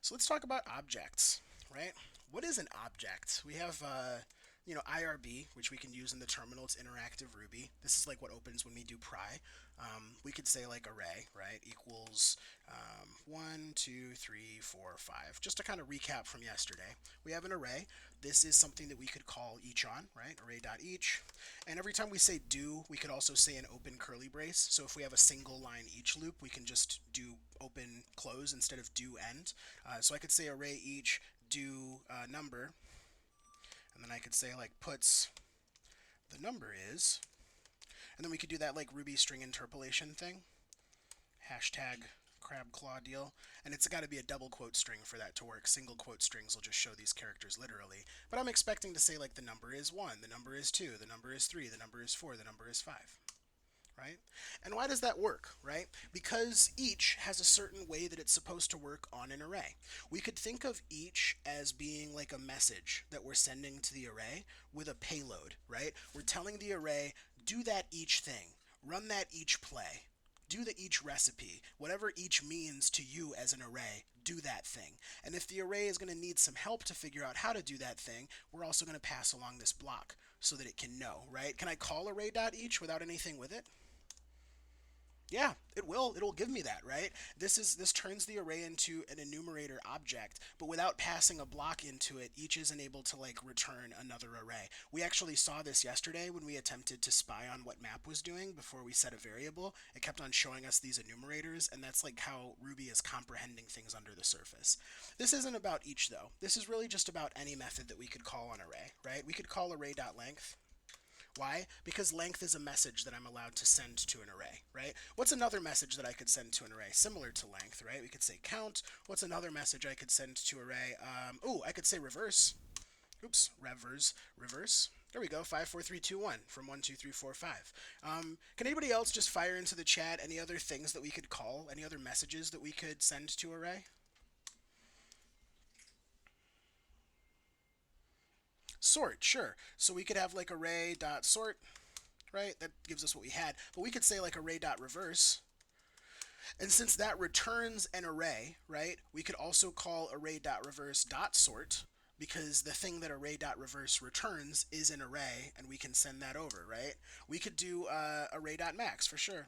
So let's talk about objects, right? What is an object? We have, IRB, which we can use in the terminal. It's interactive Ruby. This is like what opens when we do pry. We could say like array, right? Equals 1, 2, 3, 4, 5. Just to kind of recap from yesterday, we have an array. This is something that we could call each on, right? Array.each. And every time we say do, we could also say an open curly brace. So if we have a single line each loop, we can just do open close instead of do end. So I could say array each do number, and then I could say like puts the number is, and then we could do that like Ruby string interpolation thing, hashtag crab claw deal, and it's got to be a double quote string for that to work. Single quote strings will just show these characters literally, but I'm expecting to say like the number is 1, the number is 2, the number is 3, the number is 4, the number is 5. Right? And why does that work, right? Because each has a certain way that it's supposed to work on an array. We could think of each as being like a message that we're sending to the array with a payload, right? We're telling the array, do that each thing, run that each play, do the each recipe, whatever each means to you as an array, do that thing. And if the array is going to need some help to figure out how to do that thing, we're also going to pass along this block so that it can know, right? Can I call array.each without anything with it? Yeah, it will. It'll give me that, right? This turns the array into an enumerator object, but without passing a block into it, each isn't able to like return another array. We actually saw this yesterday when we attempted to spy on what map was doing before we set a variable. It kept on showing us these enumerators, and that's like how Ruby is comprehending things under the surface. This isn't about each though. This is really just about any method that we could call an array, right? We could call array.length. Why? Because length is a message that I'm allowed to send to an array, right? What's another message that I could send to an array similar to length, right? We could say count. What's another message I could send to array? I could say reverse. Oops, reverse. There we go, 5, 4, 3, 2, 1 from 1, 2, 3, 4, 5. Can anybody else just fire into the chat any other things that we could call, any other messages that we could send to array? Sort, sure. So we could have like array.sort, right? That gives us what we had. But we could say like array.reverse. And since that returns an array, right, we could also call array.reverse.sort because the thing that array.reverse returns is an array, and we can send that over, right? We could do array.max for sure,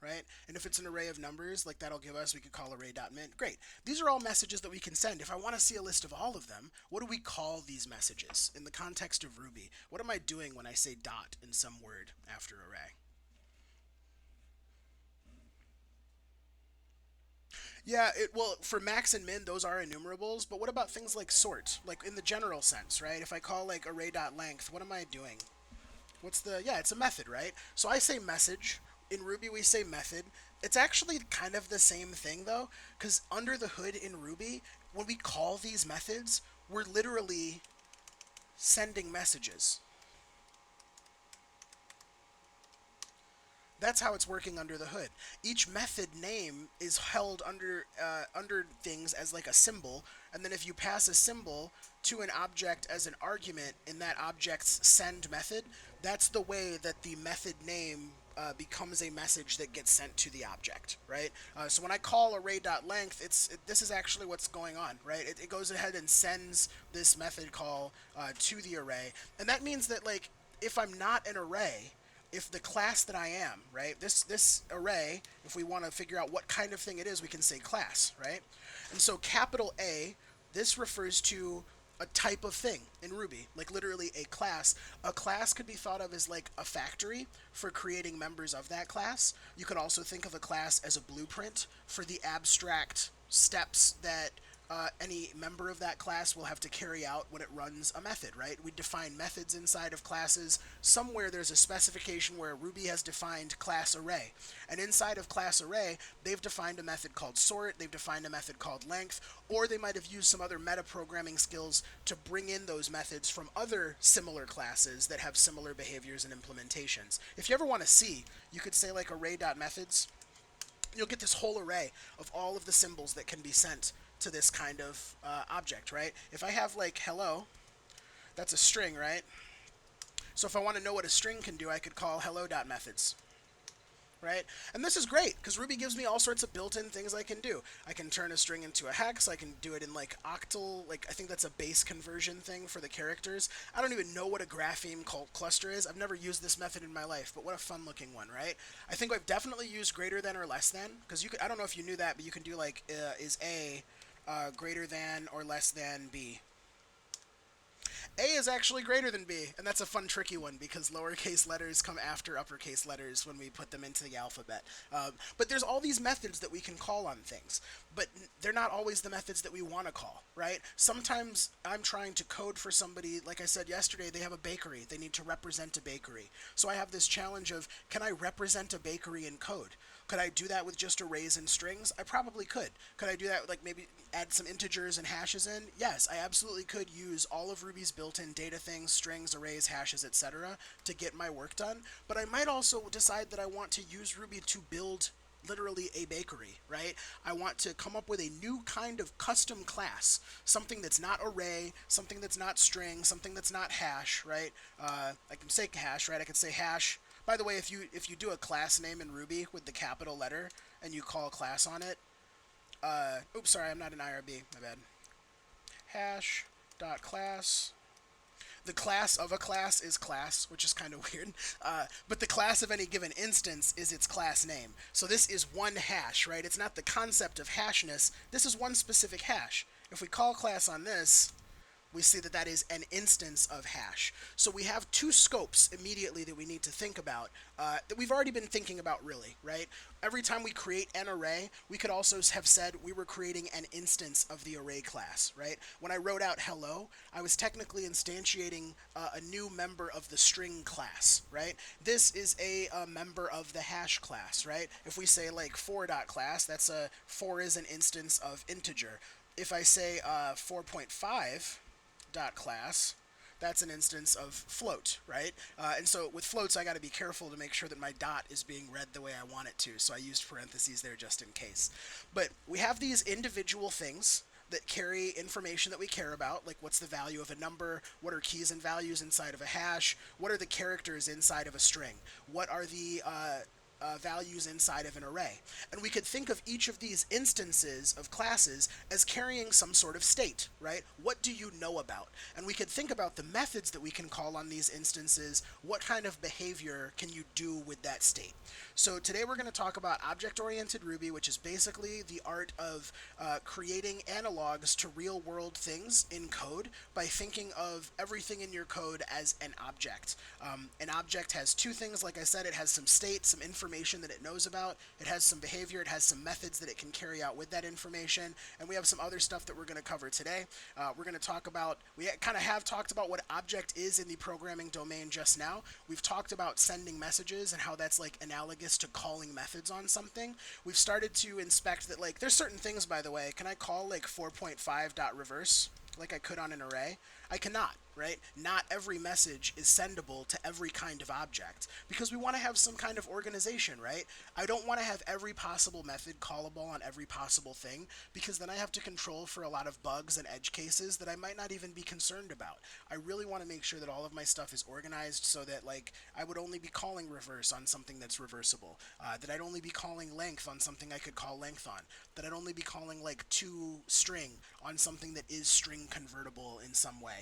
right? And if it's an array of numbers, like that'll give us, we could call array.mint. Great. These are all messages that we can send. If I want to see a list of all of them, what do we call these messages in the context of Ruby? What am I doing when I say dot in some word after array? Yeah, well, for max and min, those are enumerables, but what about things like sort? Like in the general sense, right? If I call like array.length, what am I doing? Yeah, it's a method, right? So I say message. In Ruby, we say method. It's actually kind of the same thing, though, because under the hood in Ruby, when we call these methods, we're literally sending messages. That's how it's working under the hood. Each method name is held under things as like a symbol, and then if you pass a symbol to an object as an argument in that object's send method, that's the way that the method name becomes a message that gets sent to the object, right? So when I call array.length, this is actually what's going on, right? It goes ahead and sends this method call to the array, and that means that like if I'm not an array, if the class that I am, right, this array, if we want to figure out what kind of thing it is, we can say class, right? And so capital A, this refers to a type of thing in Ruby, like literally a class. A class could be thought of as like a factory for creating members of that class. You could also think of a class as a blueprint for the abstract steps that any member of that class will have to carry out when it runs a method, right? We define methods inside of classes. Somewhere there's a specification where Ruby has defined class array. And inside of class array, they've defined a method called sort, they've defined a method called length, or they might have used some other metaprogramming skills to bring in those methods from other similar classes that have similar behaviors and implementations. If you ever want to see, you could say like array.methods. You'll get this whole array of all of the symbols that can be sent to this kind of object, right? If I have like hello, that's a string, right? So if I want to know what a string can do, I could call hello.methods, right? And this is great because Ruby gives me all sorts of built-in things I can do. I can turn a string into a hex. I can do it in like octal, like I think that's a base conversion thing for the characters. I don't even know what a grapheme cluster is. I've never used this method in my life, but what a fun-looking one, right? I think I've definitely used greater than or less than because you could. I don't know if you knew that, but you can do like is A greater than or less than B. A is actually greater than B, and that's a fun, tricky one because lowercase letters come after uppercase letters when we put them into the alphabet. But there's all these methods that we can call on things, but they're not always the methods that we want to call, right? Sometimes I'm trying to code for somebody, like I said yesterday, they have a bakery. They need to represent a bakery. So I have this challenge of, can I represent a bakery in code? Could I do that with just arrays and strings? I probably could. Could I do that with like maybe add some integers and hashes in? Yes, I absolutely could use all of Ruby's built-in data things, strings, arrays, hashes, etc. to get my work done. But I might also decide that I want to use Ruby to build literally a bakery, right? I want to come up with a new kind of custom class, something that's not array, something that's not string, something that's not hash, right? I can say hash, right? I could say hash. By the way, if you do a class name in Ruby with the capital letter and you call a class on it, oops, sorry, I'm not an IRB, my bad. Hash dot class. The class of a class is class, which is kind of weird. But the class of any given instance is its class name. So this is one hash, right? It's not the concept of hashness. This is one specific hash. If we call class on this, we see that that is an instance of hash. So we have two scopes immediately that we need to think about that we've already been thinking about really, right? Every time we create an array, we could also have said we were creating an instance of the array class, right? When I wrote out hello, I was technically instantiating a new member of the string class, right? This is a member of the hash class, right? If we say like for.class, that's a for is an instance of integer. If I say 4.5 dot class, that's an instance of float, right? And so with floats, I got to be careful to make sure that my dot is being read the way I want it to. So I used parentheses there just in case. But we have these individual things that carry information that we care about, like what's the value of a number, what are keys and values inside of a hash, what are the characters inside of a string, what are the values inside of an array. And we could think of each of these instances of classes as carrying some sort of state, right? What do you know about? And we could think about the methods that we can call on these instances. What kind of behavior can you do with that state? So today we're going to talk about object-oriented Ruby, which is basically the art of creating analogs to real-world things in code by thinking of everything in your code as an object. An object has two things, like I said. It has some state, some information that it knows about. It has some behavior. It has some methods that it can carry out with that information. And we have some other stuff that we're going to cover today. We're going to talk about, we kind of have talked about what object is in the programming domain just now. We've talked about sending messages and how that's like analogous to calling methods on something. We've started to inspect that, like, there's certain things, by the way. Can I call like 4.5.reverse like I could on an array? I cannot, right? Not every message is sendable to every kind of object because we want to have some kind of organization, right? I don't want to have every possible method callable on every possible thing because then I have to control for a lot of bugs and edge cases that I might not even be concerned about. I really want to make sure that all of my stuff is organized so that, like, I would only be calling reverse on something that's reversible, that I'd only be calling length on something I could call length on, that I'd only be calling like to string on something that is string convertible in some way.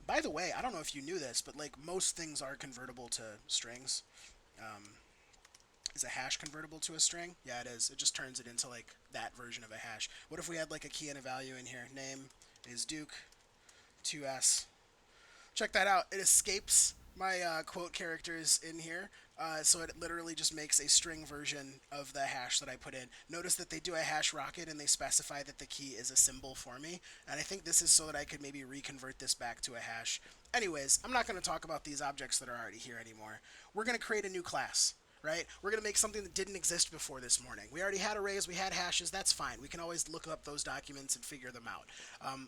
By the way, I don't know if you knew this, but like most things are convertible to strings. Is a hash convertible to a string? Yeah, it is. It just turns it into like that version of a hash. What if we had like a key and a value in here? Name is Duke, 2s. Check that out. It escapes my quote characters in here. So it literally just makes a string version of the hash that I put in. Notice that they do a hash rocket and they specify that the key is a symbol for me. And I think this is so that I could maybe reconvert this back to a hash. Anyways, I'm not going to talk about these objects that are already here anymore. We're going to create a new class. Right? We're going to make something that didn't exist before this morning. We already had arrays, we had hashes, that's fine. We can always look up those documents and figure them out.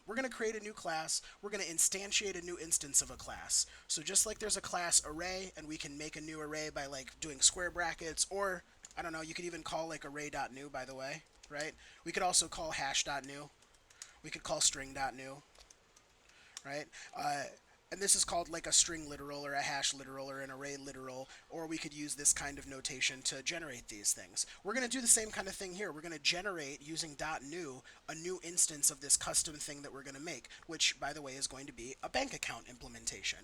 We're going to create a new class. We're going to instantiate a new instance of a class. So just like there's a class array, and we can make a new array by like doing square brackets, or, I don't know, you could even call like array.new, by the way, right? We could also call hash.new. We could call string.new, right? And this is called like a string literal or a hash literal or an array literal, or we could use this kind of notation to generate these things. We're going to do the same kind of thing here. We're going to generate using .new a new instance of this custom thing that we're going to make, which by the way is going to be a bank account implementation.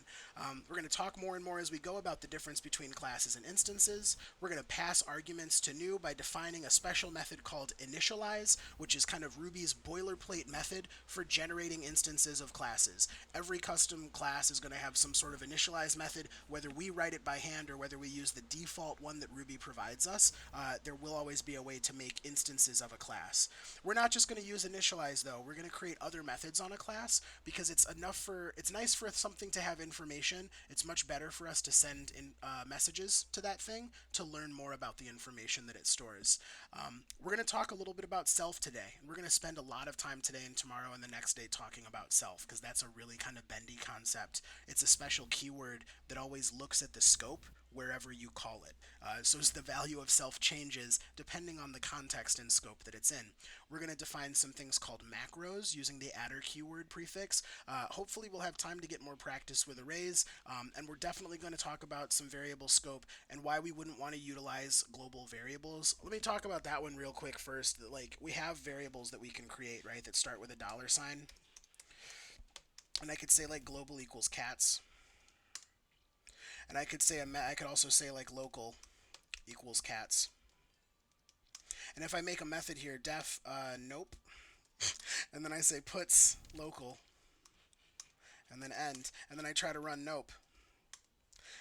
We're going to talk more and more as we go about the difference between classes and instances. We're going to pass arguments to new by defining a special method called initialize, which is kind of Ruby's boilerplate method for generating instances of classes. Every custom class is going to have some sort of initialize method, whether we write it by hand or whether we use the default one that Ruby provides us. There will always be a way to make instances of a class. We're not just going to use initialize though. We're going to create other methods on a class because it's nice for something to have information. It's much better for us to send in messages to that thing to learn more about the information that it stores. We're going to talk a little bit about self today, and we're going to spend a lot of time today and tomorrow and the next day talking about self because that's a really kind of bendy concept. It's a special keyword that always looks at the scope wherever you call it. So as the value of self changes depending on the context and scope that it's in. We're going to define some things called macros using the adder keyword prefix. Hopefully we'll have time to get more practice with arrays, and we're definitely going to talk about some variable scope and why we wouldn't want to utilize global variables. Let me talk about that one real quick first. Like, we have variables that we can create, right, that start with a $sign. And I could say like global equals cats. And I could also say like local equals cats. And if I make a method here, def nope, and then I say puts local, and then end, and then I try to run nope,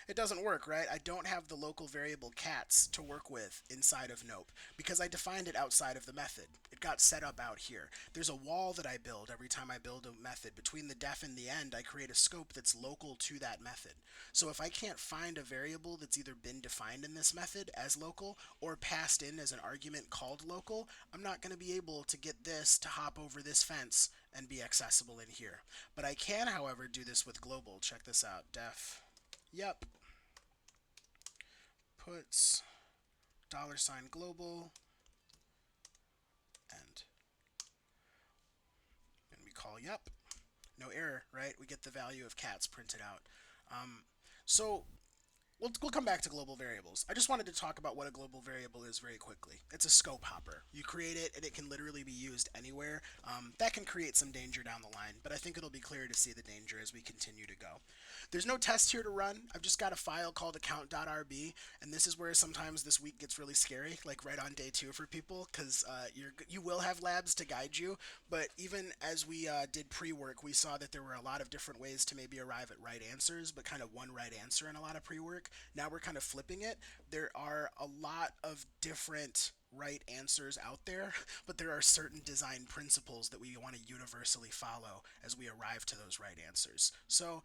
it doesn't work, right? I don't have the local variable cats to work with inside of nope because I defined it outside of the method. It got set up out here. There's a wall that I build every time I build a method. Between the def and the end, I create a scope that's local to that method. So if I can't find a variable that's either been defined in this method as local or passed in as an argument called local, I'm not going to be able to get this to hop over this fence and be accessible in here. But I can, however, do this with global. Check this out. Def yep puts $global and we call yep, no error, right? We get the value of cats printed out. So we'll come back to global variables. I just wanted to talk about what a global variable is very quickly. It's a scope hopper. You create it and it can literally be used anywhere. That can create some danger down the line, but I think it'll be clear to see the danger as we continue to go. There's no test here to run. I've just got a file called account.rb, and this is where sometimes this week gets really scary, like right on day 2 for people, because you will have labs to guide you, but even as we did pre-work, we saw that there were a lot of different ways to maybe arrive at right answers, but kind of one right answer in a lot of pre-work. Now we're kind of flipping it. There are a lot of different right answers out there, but there are certain design principles that we want to universally follow as we arrive to those right answers. So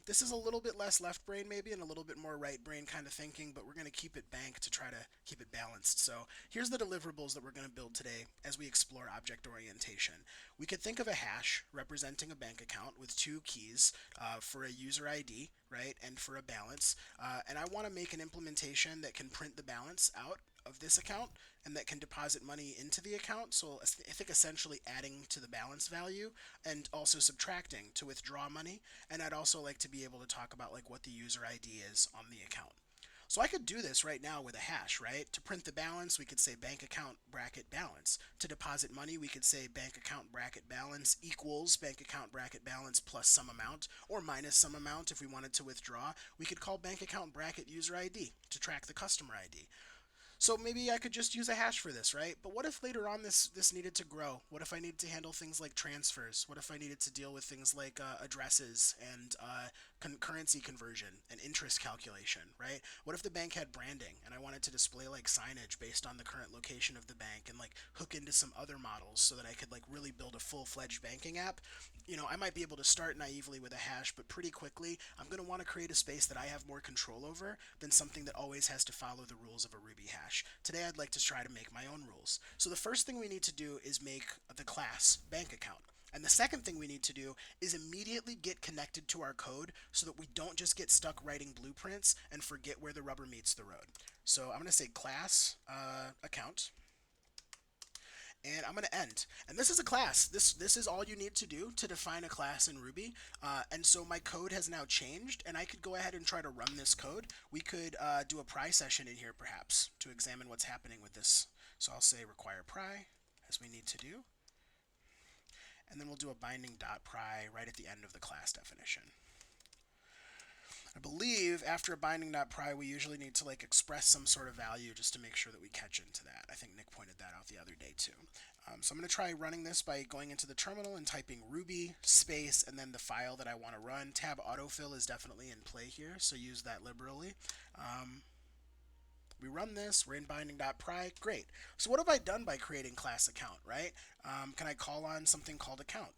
this is a little bit less left brain maybe and a little bit more right brain kind of thinking, but we're going to keep it banked to try to keep it balanced. So here's the deliverables that we're going to build today as we explore object orientation. We could think of a hash representing a bank account with 2 keys for a user ID, right, and for a balance. And I want to make an implementation that can print the balance out of this account and that can deposit money into the account. So I think essentially adding to the balance value and also subtracting to withdraw money. And I'd also like to be able to talk about like what the user ID is on the account. So I could do this right now with a hash, right? To print the balance, we could say bank account bracket balance. To deposit money, we could say bank account bracket balance equals bank account bracket balance plus some amount, or minus some amount if we wanted to withdraw. We could call bank account bracket user ID to track the customer ID. So maybe I could just use a hash for this, right? But what if later on this needed to grow? What if I needed to handle things like transfers? What if I needed to deal with things like addresses and currency conversion and interest calculation, right? What if the bank had branding and I wanted to display like signage based on the current location of the bank and like hook into some other models so that I could like really build a full-fledged banking app? You know, I might be able to start naively with a hash, but pretty quickly I'm going to want to create a space that I have more control over than something that always has to follow the rules of a Ruby hash. Today I'd like to try to make my own rules. So the first thing we need to do is make the class bank account. And the second thing we need to do is immediately get connected to our code so that we don't just get stuck writing blueprints and forget where the rubber meets the road. So I'm going to say class account. and I'm going to end. And this is a class. This is all you need to do to define a class in Ruby. And so my code has now changed, and I could go ahead and try to run this code. We could do a pry session in here perhaps to examine what's happening with this. So I'll say require pry, as we need to do, and then we'll do a binding.pry right at the end of the class definition. I believe after a binding.pry we usually need to like express some sort of value just to make sure that we catch into that. I think Nick pointed that out the other day too. So I'm going to try running this by going into the terminal and typing ruby space and then the file that I want to run. Tab autofill is definitely in play here, so use that liberally. We run this, we're in binding.pry, great. So what have I done by creating class account, right? Can I call on something called account?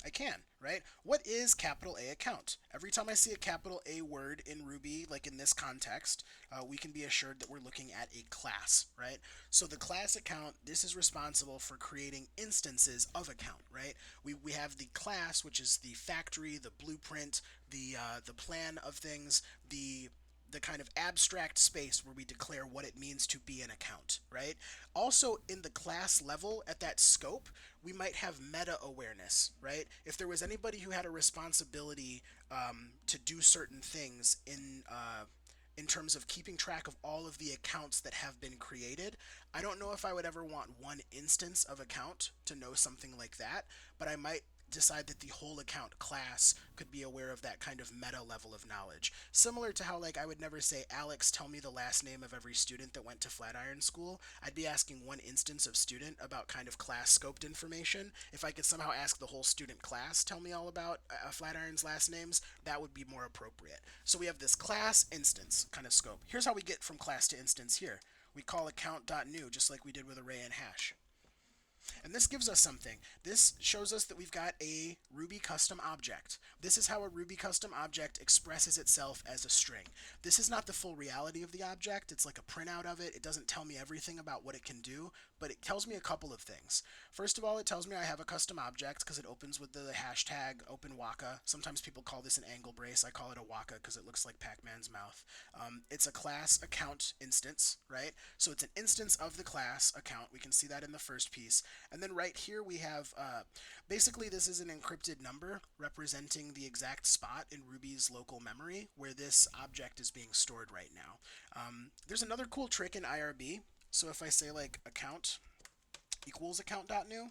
I can, right? What is capital A account? Every time I see a capital A word in Ruby, like in this context, we can be assured that we're looking at a class, right? So the class account, this is responsible for creating instances of account, right? We have the class, which is the factory, the blueprint, the plan of things, the kind of abstract space where we declare what it means to be an account, right? Also, in the class level, at that scope, we might have meta awareness, right? If there was anybody who had a responsibility to do certain things in terms of keeping track of all of the accounts that have been created, I don't know if I would ever want one instance of account to know something like that, but I might decide that the whole account class could be aware of that kind of meta level of knowledge. Similar to how like I would never say, Alex, tell me the last name of every student that went to Flatiron School. I'd be asking one instance of student about kind of class scoped information. If I could somehow ask the whole student class, tell me all about Flatiron's last names, that would be more appropriate. So we have this class instance kind of scope. Here's how we get from class to instance here. We call account.new just like we did with array and hash. And this gives us something. This shows us that we've got a Ruby custom object. This is how a Ruby custom object expresses itself as a string. This is not the full reality of the object. It's like a printout of it. It doesn't tell me everything about what it can do, but it tells me a couple of things. First of all, it tells me I have a custom object because it opens with the hashtag openwaka. Sometimes people call this an angle brace. I call it a waka because it looks like Pac-Man's mouth. It's a class account instance, right? So it's an instance of the class account. We can see that in the first piece. And then right here we have, basically this is an encrypted number representing the exact spot in Ruby's local memory where this object is being stored right now. There's another cool trick in IRB. So if I say like account equals account.new,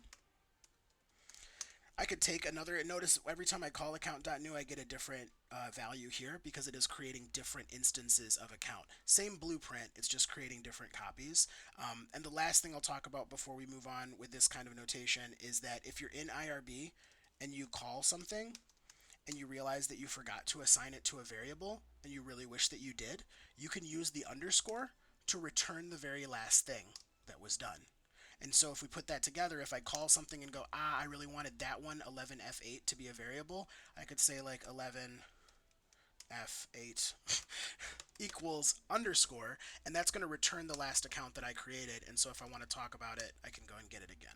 I could take another, notice every time I call account.new I get a different value here because it is creating different instances of account. Same blueprint, it's just creating different copies. And the last thing I'll talk about before we move on with this kind of notation is that if you're in IRB and you call something and you realize that you forgot to assign it to a variable and you really wish that you did, you can use the underscore to return the very last thing that was done. And so if we put that together, if I call something and go, I really wanted that one, 11F8, to be a variable, I could say like 11F8 equals underscore, and that's going to return the last account that I created. And so if I want to talk about it, I can go and get it again.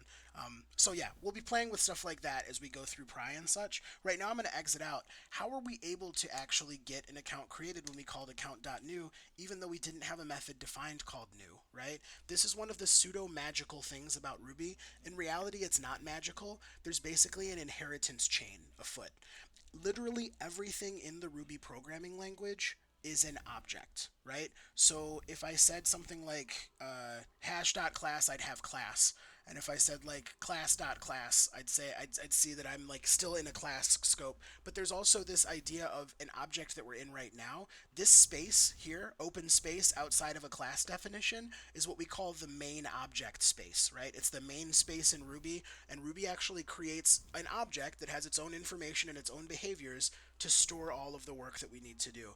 So yeah, we'll be playing with stuff like that as we go through pry and such. Right now I'm going to exit out. How are we able to actually get an account created when we called account.new, even though we didn't have a method defined called new, right? This is one of the pseudo-magical things about Ruby. In reality, it's not magical. There's basically an inheritance chain afoot. Literally everything in the Ruby programming language is an object, right? So if I said something like hash.class, I'd have class. And if I said like class.class, I'd see that I'm like still in a class scope. But there's also this idea of an object that we're in right now. This space here, open space outside of a class definition, is what we call the main object space, right? It's the main space in Ruby, and Ruby actually creates an object that has its own information and its own behaviors to store all of the work that we need to do.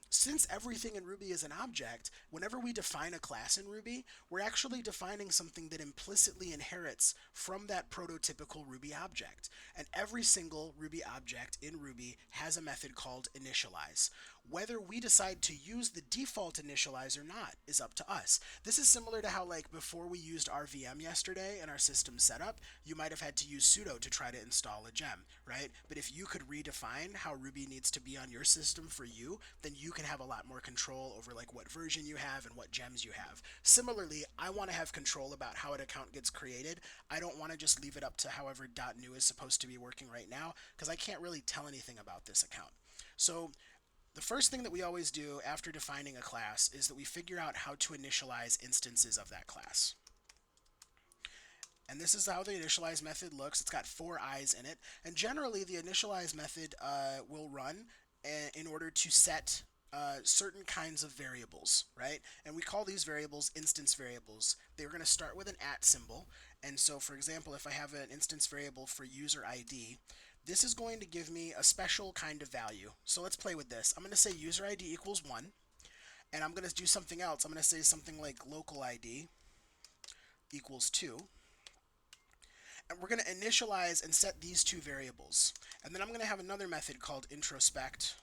Since everything in Ruby is an object, whenever we define a class in Ruby, we're actually defining something that implicitly inherits from that prototypical Ruby object. And every single Ruby object in Ruby has a method called initialize. Whether we decide to use the default initialize or not is up to us. This is similar to how like before we used RVM yesterday in our system setup, you might have had to use sudo to try to install a gem, right? But if you could redefine how Ruby needs to be on your system for you, then you can have a lot more control over like what version you have and what gems you have. Similarly, I want to have control about how an account gets created. I don't want to just leave it up to however .new is supposed to be working right now, because I can't really tell anything about this account. So the first thing that we always do after defining a class is that we figure out how to initialize instances of that class. And this is how the initialize method looks. It's got 4 i's in it. And generally, the initialize method will run in order to set certain kinds of variables, right? And we call these variables instance variables. They're going to start with an @ symbol. And so, for example, if I have an instance variable for user ID, this is going to give me a special kind of value. So let's play with this. I'm going to say user ID equals 1. And I'm going to do something else. I'm going to say something like local ID equals 2. And we're going to initialize and set these 2 variables. And then I'm going to have another method called introspect,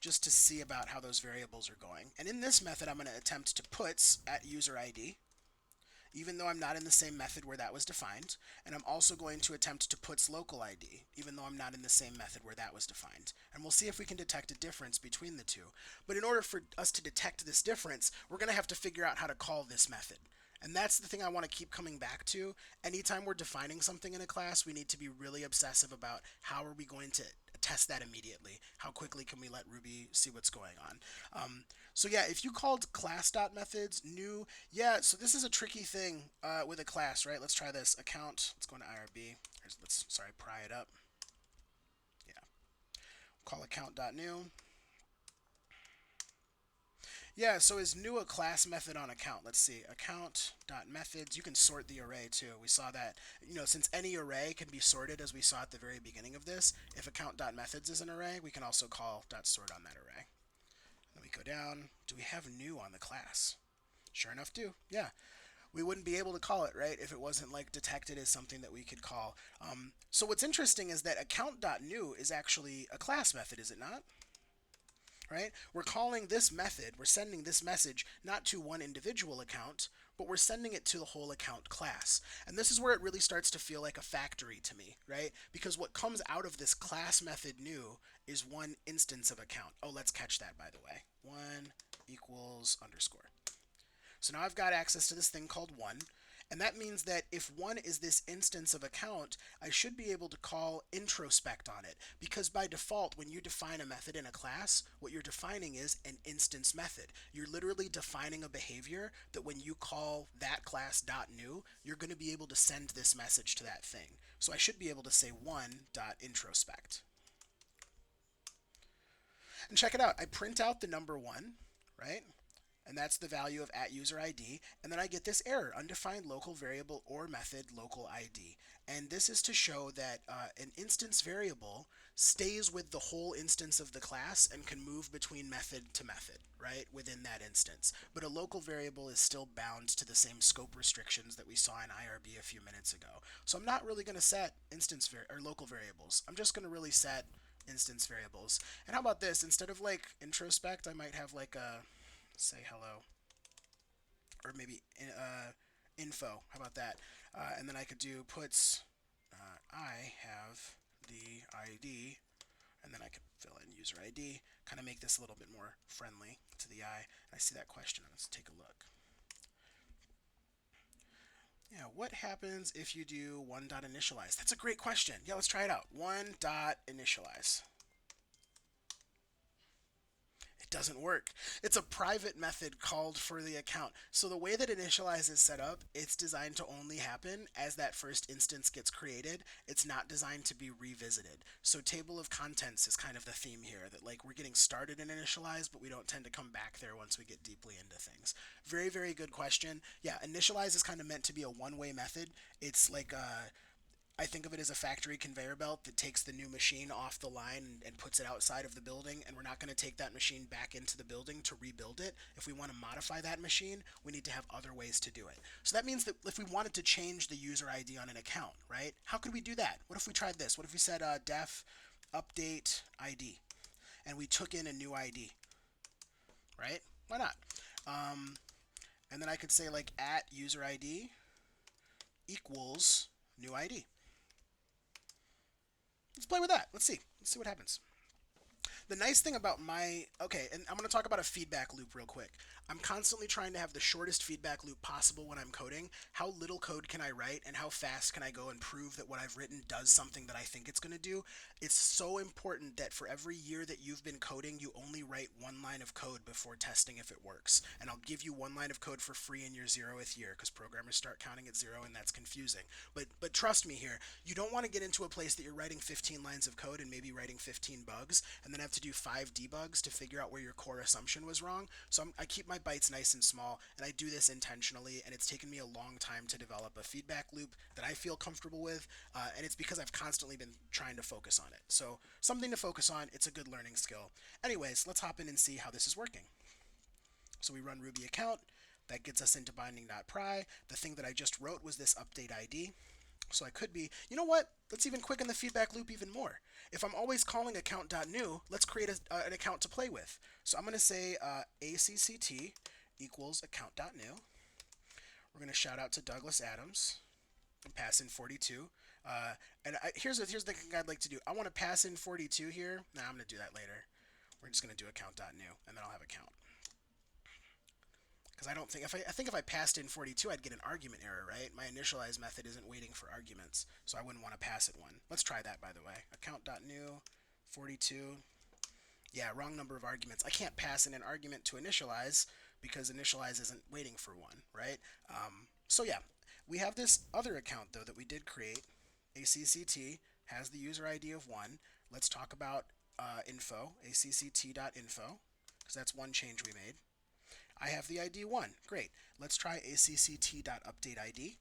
just to see about how those variables are going. And in this method, I'm going to attempt to puts at user ID, even though I'm not in the same method where that was defined. And I'm also going to attempt to puts local ID, even though I'm not in the same method where that was defined. And we'll see if we can detect a difference between the two. But in order for us to detect this difference, we're going to have to figure out how to call this method. And that's the thing I want to keep coming back to. Anytime we're defining something in a class, we need to be really obsessive about how are we going to test that immediately. How quickly can we let Ruby see what's going on? So yeah, if you called class.methods new, yeah, so this is a tricky thing with a class, right? Let's try this. Account, let's go into IRB. Let's pry it up. Yeah. Call account.new. Yeah, so is new a class method on account? Let's see, account.methods. You can sort the array too. We saw that, since any array can be sorted, as we saw at the very beginning of this, if account.methods is an array, we can also call .sort on that array. Then we go down. Do we have new on the class? Sure enough, do. Yeah. We wouldn't be able to call it, right, if it wasn't like detected as something that we could call. So what's interesting is that account.new is actually a class method, is it not? Right? We're calling this method, we're sending this message not to one individual account, but we're sending it to the whole account class. And this is where it really starts to feel like a factory to me, right? Because what comes out of this class method new is one instance of account. Oh, let's catch that, by the way. 1 equals underscore. So now I've got access to this thing called 1. And that means that if 1 is this instance of account, I should be able to call introspect on it. Because by default, when you define a method in a class, what you're defining is an instance method. You're literally defining a behavior that when you call that class.new, you're going to be able to send this message to that thing. So I should be able to say 1.introspect. And check it out. I print out the number 1, right? And that's the value of @user_ID, and then I get this error, undefined local variable or method local ID. And this is to show that an instance variable stays with the whole instance of the class and can move between method to method, right, within that instance. But a local variable is still bound to the same scope restrictions that we saw in IRB a few minutes ago. So I'm not really going to set local variables. I'm just going to really set instance variables. And how about this? Instead of like introspect, I might have like a say hello, or maybe info. How about that? And then I could do puts I have the ID, and then I could fill in user ID, kind of make this a little bit more friendly to the eye. And I see that question. Let's take a look. Yeah, what happens if you do 1.initialize? That's a great question. Yeah, let's try it out. 1.initialize. It doesn't work. It's a private method called for the account. So the way that initialize is set up, it's designed to only happen as that first instance gets created. It's not designed to be revisited. So table of contents is kind of the theme here, that like we're getting started in initialize, but we don't tend to come back there once we get deeply into things. Very, very good question. Yeah, initialize is kind of meant to be a one-way method. It's like I think of it as a factory conveyor belt that takes the new machine off the line and puts it outside of the building, and we're not going to take that machine back into the building to rebuild it. If we want to modify that machine, we need to have other ways to do it. So that means that if we wanted to change the user ID on an account, right, how could we do that? What if we tried this? What if we said def update ID, and we took in a new ID, right? Why not? And then I could say like @user ID equals new ID. Let's play with that. Let's see. Let's see what happens. The nice thing about okay, and I'm going to talk about a feedback loop real quick. I'm constantly trying to have the shortest feedback loop possible when I'm coding. How little code can I write, and how fast can I go and prove that what I've written does something that I think it's going to do? It's so important that for every year that you've been coding, you only write one line of code before testing if it works. And I'll give you one line of code for free in your 0th year, because programmers start counting at 0, and that's confusing. But trust me here, you don't want to get into a place that you're writing 15 lines of code and maybe writing 15 bugs, and then have to do 5 debugs to figure out where your core assumption was wrong. So I keep my bytes nice and small, and I do this intentionally, and it's taken me a long time to develop a feedback loop that I feel comfortable with, and it's because I've constantly been trying to focus on it. So something to focus on. It's a good learning skill. Anyways, let's hop in and see how this is working. So we run Ruby account. That gets us into binding.pry. The thing that I just wrote was this update ID. So I could be, you know what? Let's even quicken the feedback loop even more. If I'm always calling account.new, let's create an account to play with. So I'm going to say ACCT equals account.new. We're going to shout out to Douglas Adams and pass in 42. Here's the thing I'd like to do. I want to pass in 42 here. Nah, I'm going to do that later. We're just going to do account.new, and then I'll have account. Because I don't think if I passed in 42, I'd get an argument error, right? My initialize method isn't waiting for arguments, so I wouldn't want to pass it one. Let's try that, by the way. Account.new 42. Yeah, wrong number of arguments. I can't pass in an argument to initialize because initialize isn't waiting for one, right? So yeah, we have this other account though that we did create. ACCT has the user ID of 1. Let's talk about info, acct.info, because that's one change we made. I have the ID 1. Great. Let's try acct.updateID.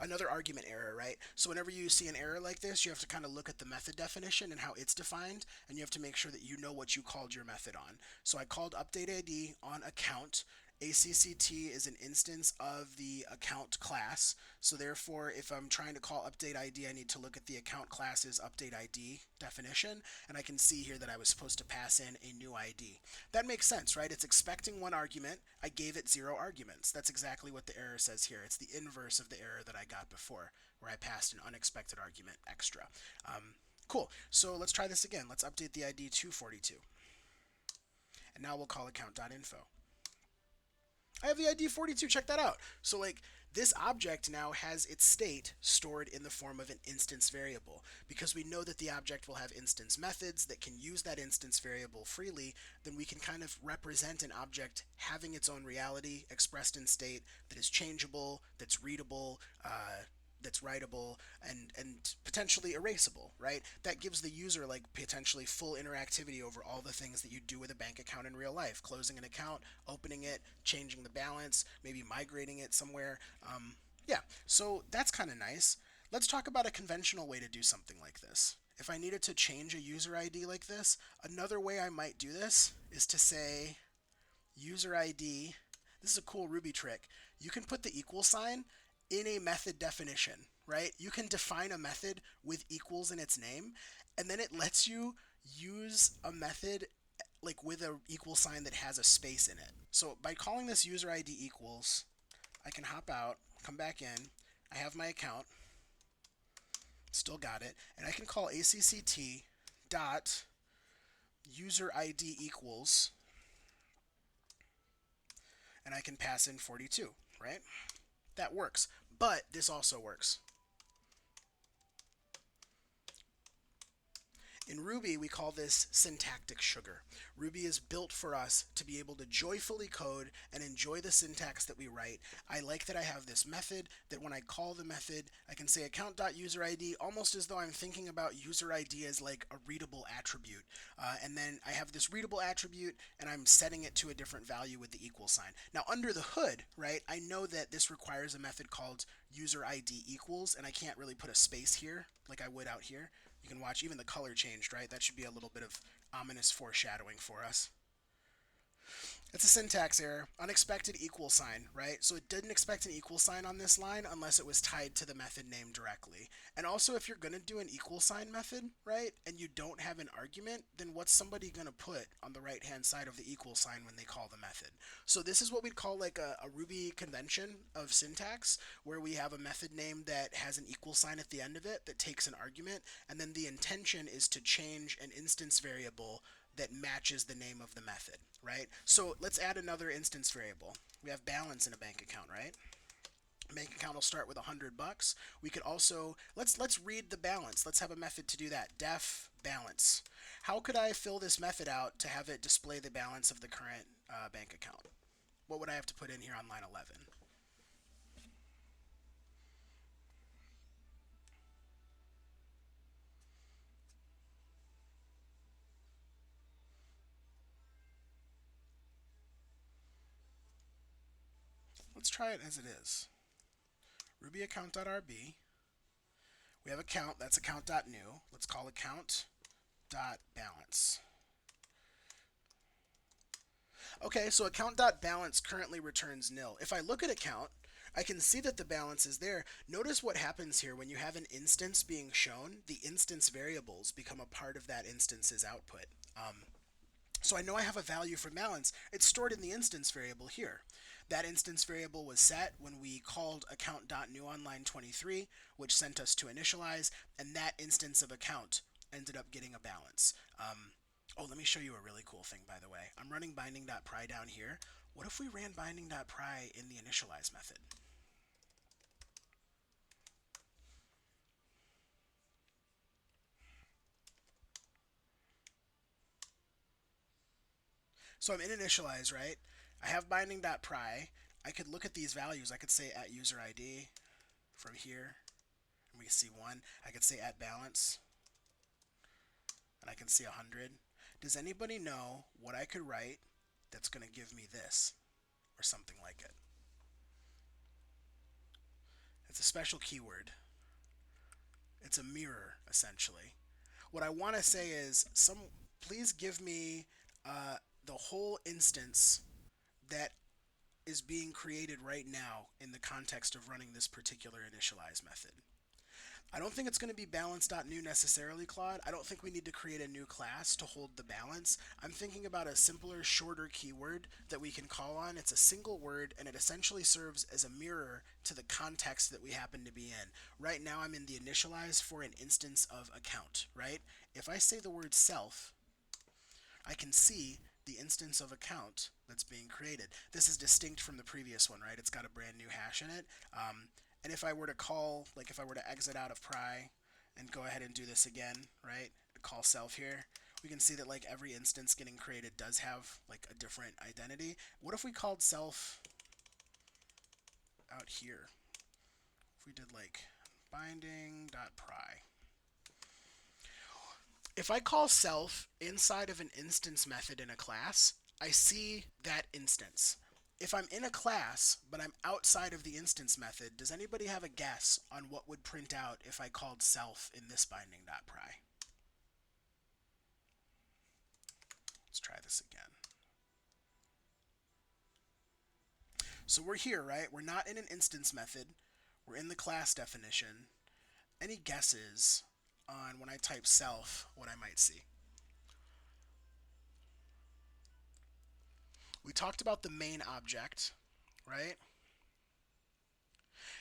Another argument error, right? So whenever you see an error like this, you have to kind of look at the method definition and how it's defined, and you have to make sure that you know what you called your method on. So I called updateID on account. ACCT is an instance of the account class, so therefore if I'm trying to call updateID, I need to look at the account class's updateID definition, and I can see here that I was supposed to pass in a new ID. That makes sense, right? It's expecting one argument. I gave it 0 arguments. That's exactly what the error says here. It's the inverse of the error that I got before, where I passed an unexpected argument extra. Cool. So let's try this again. Let's update the ID to 42. And now we'll call account.info. I have the ID 42, check that out. So like this object now has its state stored in the form of an instance variable. Because we know that the object will have instance methods that can use that instance variable freely, then we can kind of represent an object having its own reality expressed in state that is changeable, that's readable, that's writable, and potentially erasable, right? That gives the user like potentially full interactivity over all the things that you do with a bank account in real life. Closing an account, opening it, changing the balance, maybe migrating it somewhere. Yeah, so that's kind of nice. Let's talk about a conventional way to do something like this. If I needed to change a user ID like this, another way I might do this is to say user ID. This is a cool Ruby trick. You can put the equal sign in a method definition, right? You can define a method with equals in its name, and then it lets you use a method like with a equal sign that has a space in it. So by calling this user ID equals, I can hop out, come back in, I have my account, still got it, and I can call acct dot user ID equals, and I can pass in 42, right? That works, but this also works. In Ruby, we call this syntactic sugar. Ruby is built for us to be able to joyfully code and enjoy the syntax that we write. I like that I have this method that when I call the method, I can say account.userid almost as though I'm thinking about user ID as like a readable attribute. And then I have this readable attribute and I'm setting it to a different value with the equal sign. Now under the hood, right, I know that this requires a method called user ID equals, and I can't really put a space here like I would out here. You can watch even the color changed, right? That should be a little bit of ominous foreshadowing for us. It's a syntax error. Unexpected equal sign, right? So it didn't expect an equal sign on this line unless it was tied to the method name directly. And also, if you're going to do an equal sign method, right, and you don't have an argument, then what's somebody going to put on the right hand side of the equal sign when they call the method? So this is what we'd call like a Ruby convention of syntax, where we have a method name that has an equal sign at the end of it that takes an argument, and then the intention is to change an instance variable that matches the name of the method, right? So let's add another instance variable. We have balance in a bank account, right? Bank account will start with $100. We could also let's read the balance. Let's have a method to do that. Def balance. How could I fill this method out to have it display the balance of the current bank account? What would I have to put in here on line 11? Let's try it as it is. Ruby account.rb. We have account, that's account.new. Let's call account.balance. Okay, so account.balance currently returns nil. If I look at account, I can see that the balance is there. Notice what happens here when you have an instance being shown, the instance variables become a part of that instance's output. So I know I have a value for balance. It's stored in the instance variable here. That instance variable was set when we called account.new on line 23, which sent us to initialize, and that instance of account ended up getting a balance. Oh, let me show you a really cool thing, by the way. I'm running binding.pry down here. What if we ran binding.pry in the initialize method? So I'm in initialize, right? I have binding.pry. I could look at these values. I could say at user ID from here, and we can see 1. I could say at balance, and I can see 100. Does anybody know what I could write that's going to give me this, or something like it? It's a special keyword. It's a mirror, essentially. What I want to say is, please give me the whole instance that is being created right now in the context of running this particular initialize method. I don't think it's going to be balance.new necessarily, Claude. I don't think we need to create a new class to hold the balance. I'm thinking about a simpler, shorter keyword that we can call on. It's a single word, and it essentially serves as a mirror to the context that we happen to be in. Right now, I'm in the initialize for an instance of account, right? If I say the word self, I can see the instance of account that's being created. This is distinct from the previous one, right? It's got a brand new hash in it. And if I were to call, like if I were to exit out of pry and go ahead and do this again, right? Call self here, we can see that like every instance getting created does have like a different identity. What if we called self out here? If we did like binding.pry. If I call self inside of an instance method in a class, I see that instance. If I'm in a class, but I'm outside of the instance method, does anybody have a guess on what would print out if I called self in this binding.pry? Let's try this again. So we're here, right? We're not in an instance method. We're in the class definition. Any guesses on when I type self, what I might see? We talked about the main object, right?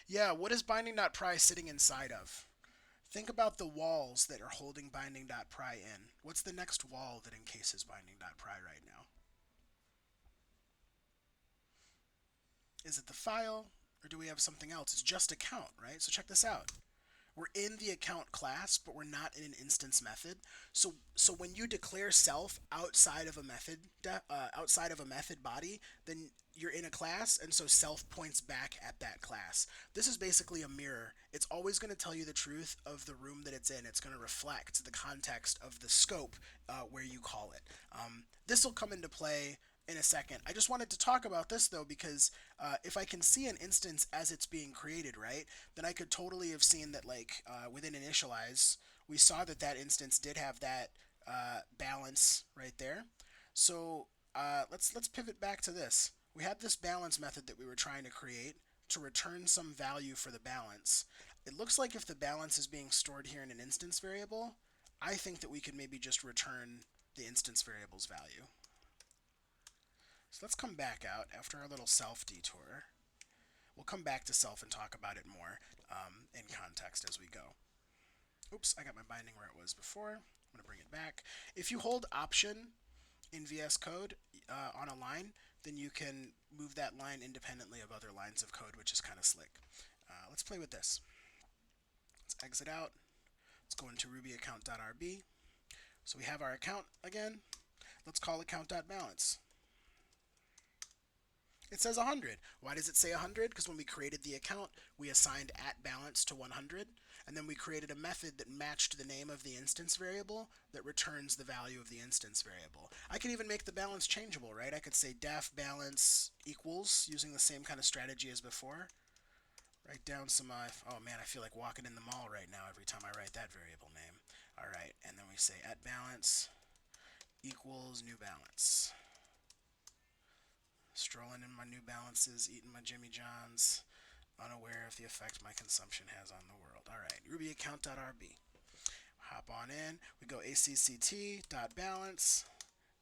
Yeah, what is binding.pry sitting inside of? Think about the walls that are holding binding.pry in. What's the next wall that encases binding.pry right now? Is it the file, or do we have something else? It's just account, right? So check this out. We're in the account class, but we're not in an instance method. So when you declare self outside of a method body, then you're in a class, and so self points back at that class. This is basically a mirror. It's always going to tell you the truth of the room that it's in. It's going to reflect the context of the scope where you call it. This will come into play in a second. I just wanted to talk about this though because if I can see an instance as it's being created, right, then I could totally have seen that like within initialize, we saw that that instance did have that balance right there. So let's pivot back to this. We had this balance method that we were trying to create to return some value for the balance. It looks like if the balance is being stored here in an instance variable, I think that we could maybe just return the instance variable's value. So let's come back out after our little self detour. We'll come back to self and talk about it more in context as we go. Oops, I got my binding where it was before. I'm going to bring it back. If you hold Option in VS Code on a line, then you can move that line independently of other lines of code, which is kind of slick. Let's play with this. Let's exit out. Let's go into Ruby account.rb. So we have our account again. Let's call account.balance. It says 100. Why does it say 100? Because when we created the account, we assigned @balance to 100, and then we created a method that matched the name of the instance variable that returns the value of the instance variable. I could even make the balance changeable, right? I could say def balance equals, using the same kind of strategy as before. Write down some, oh man, I feel like walking in the mall right now every time I write that variable name. All right, and then we say @balance equals new balance. Strolling in my New Balances, eating my Jimmy Johns, unaware of the effect my consumption has on the world. All right, Ruby account.rb. Hop on in. We go acct.balance.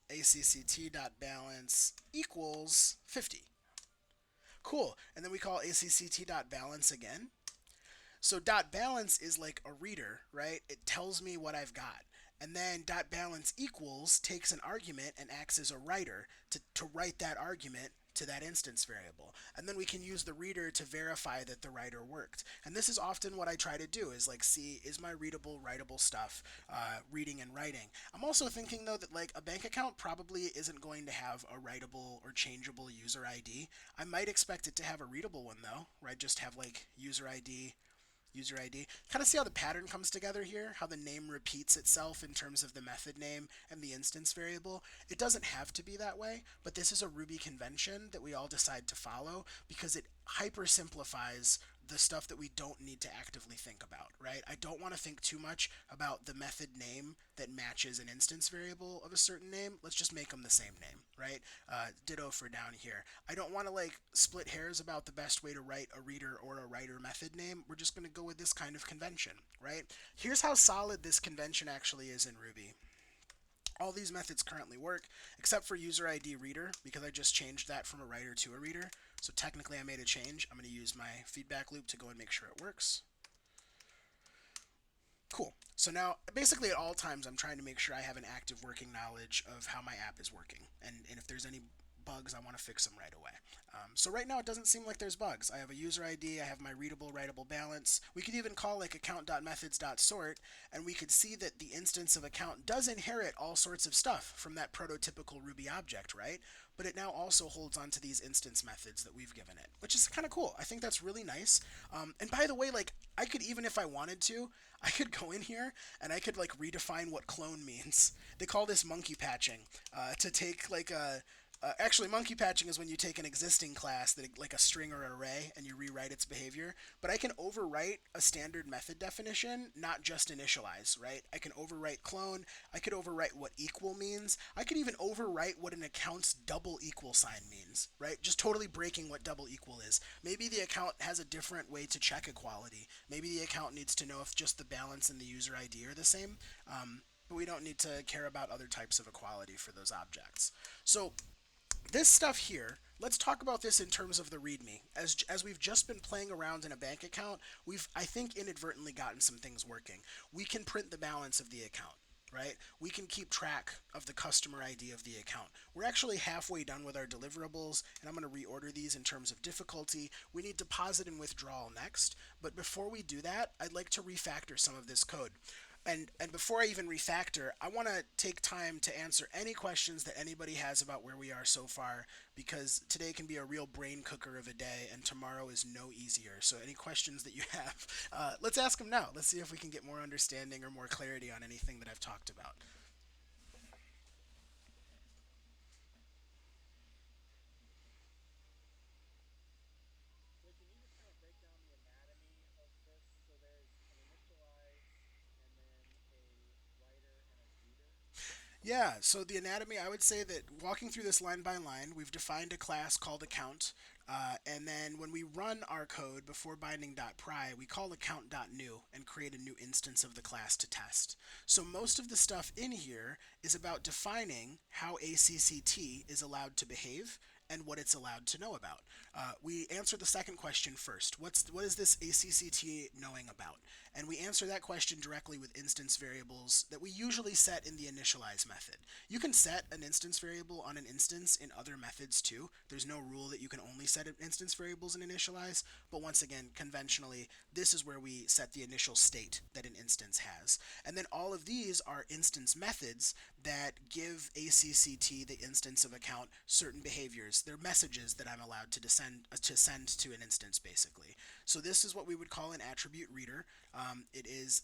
acct.balance equals 50. Cool. And then we call acct.balance again. So .balance is like a reader, right? It tells me what I've got. And then .balance equals takes an argument and acts as a writer to write that argument to that instance variable. And then we can use the reader to verify that the writer worked. And this is often what I try to do is like see, is my readable, writable stuff reading and writing. I'm also thinking though that like a bank account probably isn't going to have a writable or changeable user ID. I might expect it to have a readable one though, right? Just have like user ID, user ID. Kind of see how the pattern comes together here, how the name repeats itself in terms of the method name and the instance variable. It doesn't have to be that way, but this is a Ruby convention that we all decide to follow because it hyper simplifies the stuff that we don't need to actively think about, right? I don't want to think too much about the method name that matches an instance variable of a certain name. Let's just make them the same name, right? Ditto for down here. I don't want to like split hairs about the best way to write a reader or a writer method name. We're just going to go with this kind of convention, right? Here's how solid this convention actually is in Ruby. All these methods currently work, except for user ID reader, because I just changed that from a writer to a reader. So technically I made a change. I'm going to use my feedback loop to go and make sure it works. Cool. So now, basically at all times, I'm trying to make sure I have an active working knowledge of how my app is working. And if there's any bugs, I want to fix them right away. So right now, it doesn't seem like there's bugs. I have a user ID, I have my readable, writable balance. We could even call like account.methods.sort, and we could see that the instance of account does inherit all sorts of stuff from that prototypical Ruby object, right? But it now also holds on to these instance methods that we've given it, which is kind of cool. I think that's really nice. And by the way, like I could even if I wanted to, I could go in here and I could like redefine what clone means. They call this monkey patching to take like a actually, monkey patching is when you take an existing class, that like a string or array, and you rewrite its behavior. But I can overwrite a standard method definition, not just initialize, right? I can overwrite clone. I could overwrite what equal means. I could even overwrite what an account's double equal sign means, right? Just totally breaking what double equal is. Maybe the account has a different way to check equality. Maybe the account needs to know if just the balance and the user ID are the same. But we don't need to care about other types of equality for those objects. So this stuff here, let's talk about this in terms of the README. As we've just been playing around in a bank account, we've, I think, inadvertently gotten some things working. We can print the balance of the account, right? We can keep track of the customer ID of the account. We're actually halfway done with our deliverables, and I'm going to reorder these in terms of difficulty. We need deposit and withdrawal next, but before we do that, I'd like to refactor some of this code. And before I even refactor, I want to take time to answer any questions that anybody has about where we are so far, because today can be a real brain cooker of a day, and tomorrow is no easier. So any questions that you have, let's ask them now. Let's see if we can get more understanding or more clarity on anything that I've talked about. Yeah, so the anatomy, I would say that walking through this line by line, we've defined a class called account, and then when we run our code before binding.pry, we call account.new and create a new instance of the class to test. So most of the stuff in here is about defining how ACCT is allowed to behave and what it's allowed to know about. We answer the second question first. What is this ACCT knowing about? And we answer that question directly with instance variables that we usually set in the initialize method. You can set an instance variable on an instance in other methods too. There's no rule that you can only set instance variables in initialize, but once again, conventionally, this is where we set the initial state that an instance has. And then all of these are instance methods that give ACCT, the instance of account, certain behaviors. They're messages that I'm allowed to send to an instance, basically. So this is what we would call an attribute reader. It is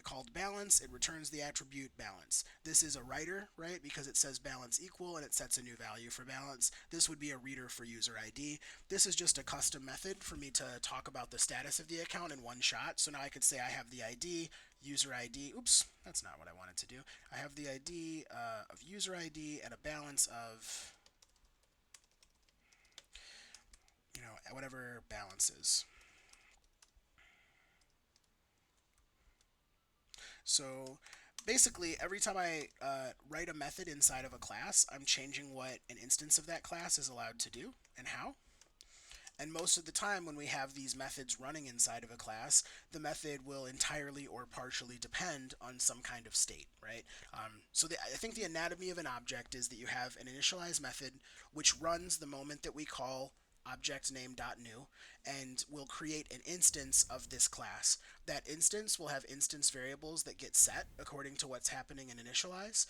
called balance. It returns the attribute balance. This is a writer, right? Because it says balance equal and it sets a new value for balance. This would be a reader for user ID. This is just a custom method for me to talk about the status of the account in one shot. So now I could say I have the ID, user ID. Oops, that's not what I wanted to do. I have the ID of user ID and a balance of, whatever balance is. So basically, every time I write a method inside of a class, I'm changing what an instance of that class is allowed to do and how. And most of the time, when we have these methods running inside of a class, the method will entirely or partially depend on some kind of state, right? I think the anatomy of an object is that you have an initialize method which runs the moment that we call object name.new and will create an instance of this class. That instance will have instance variables that get set according to what's happening in initialize,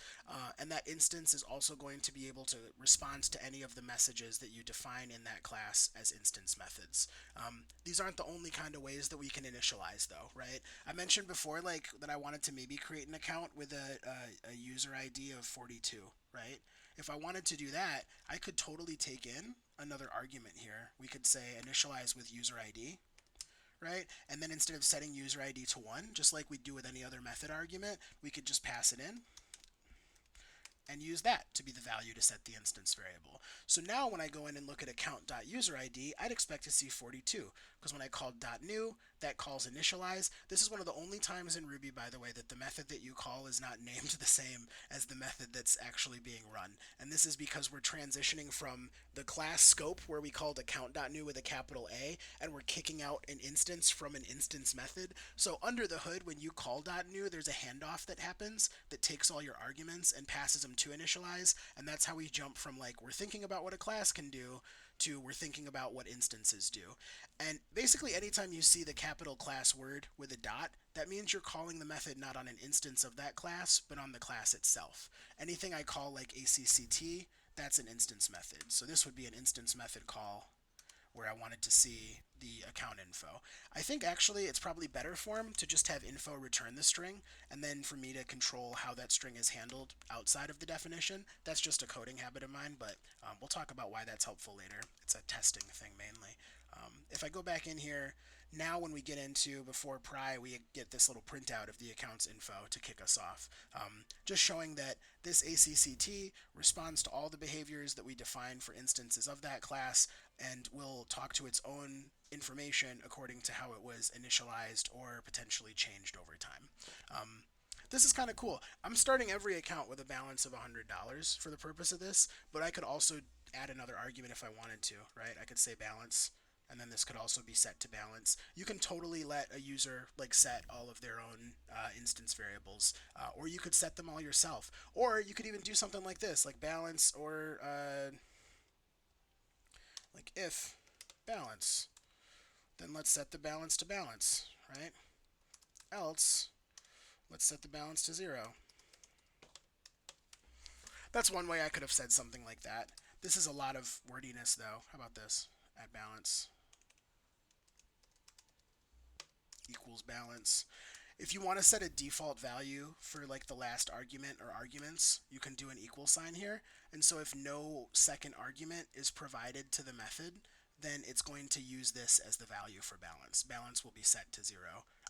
and that instance is also going to be able to respond to any of the messages that you define in that class as instance methods. These aren't the only kind of ways that we can initialize, though, right? I mentioned before, like, that I wanted to maybe create an account with a user ID of 42, right? If I wanted to do that, I could totally take in another argument here. We could say initialize with user ID, right? And then instead of setting user ID to 1, just like we do with any other method argument, we could just pass it in and use that to be the value to set the instance variable. So now when I go in and look at account.userid, I'd expect to see 42, because when I called .new, that calls initialize. This is one of the only times in Ruby, by the way, that the method that you call is not named the same as the method that's actually being run. And this is because we're transitioning from the class scope, where we called account.new with a capital A, and we're kicking out an instance from an instance method. So under the hood, when you call .new, there's a handoff that happens that takes all your arguments and passes them to initialize, and that's how we jump from, like, we're thinking about what a class can do to we're thinking about what instances do. And basically, anytime you see the capital class word with a dot, that means you're calling the method not on an instance of that class, but on the class itself. Anything I call like ACCT, that's an instance method. So this would be an instance method call where I wanted to see the account info. I think actually it's probably better form to just have info return the string, and then for me to control how that string is handled outside of the definition. That's just a coding habit of mine, but we'll talk about why that's helpful later. It's a testing thing mainly. If I go back in here, now when we get into before pry, we get this little printout of the account's info to kick us off. Just showing that this ACCT responds to all the behaviors that we define for instances of that class, and will talk to its own information according to how it was initialized or potentially changed over time. This is kind of cool. I'm starting every account with a balance of $100 for the purpose of this, but I could also add another argument if I wanted to, right? I could say balance, and then this could also be set to balance. You can totally let a user like set all of their own instance variables, or you could set them all yourself, or you could even do something like this, like balance, or like if balance, then let's set the balance to balance, right? Else, let's set the balance to 0. That's one way I could have said something like that. This is a lot of wordiness, though. How about this? Add balance equals balance. If you want to set a default value for like the last argument or arguments, you can do an equal sign here. And so if no second argument is provided to the method, then it's going to use this as the value for balance. Balance will be set to 0.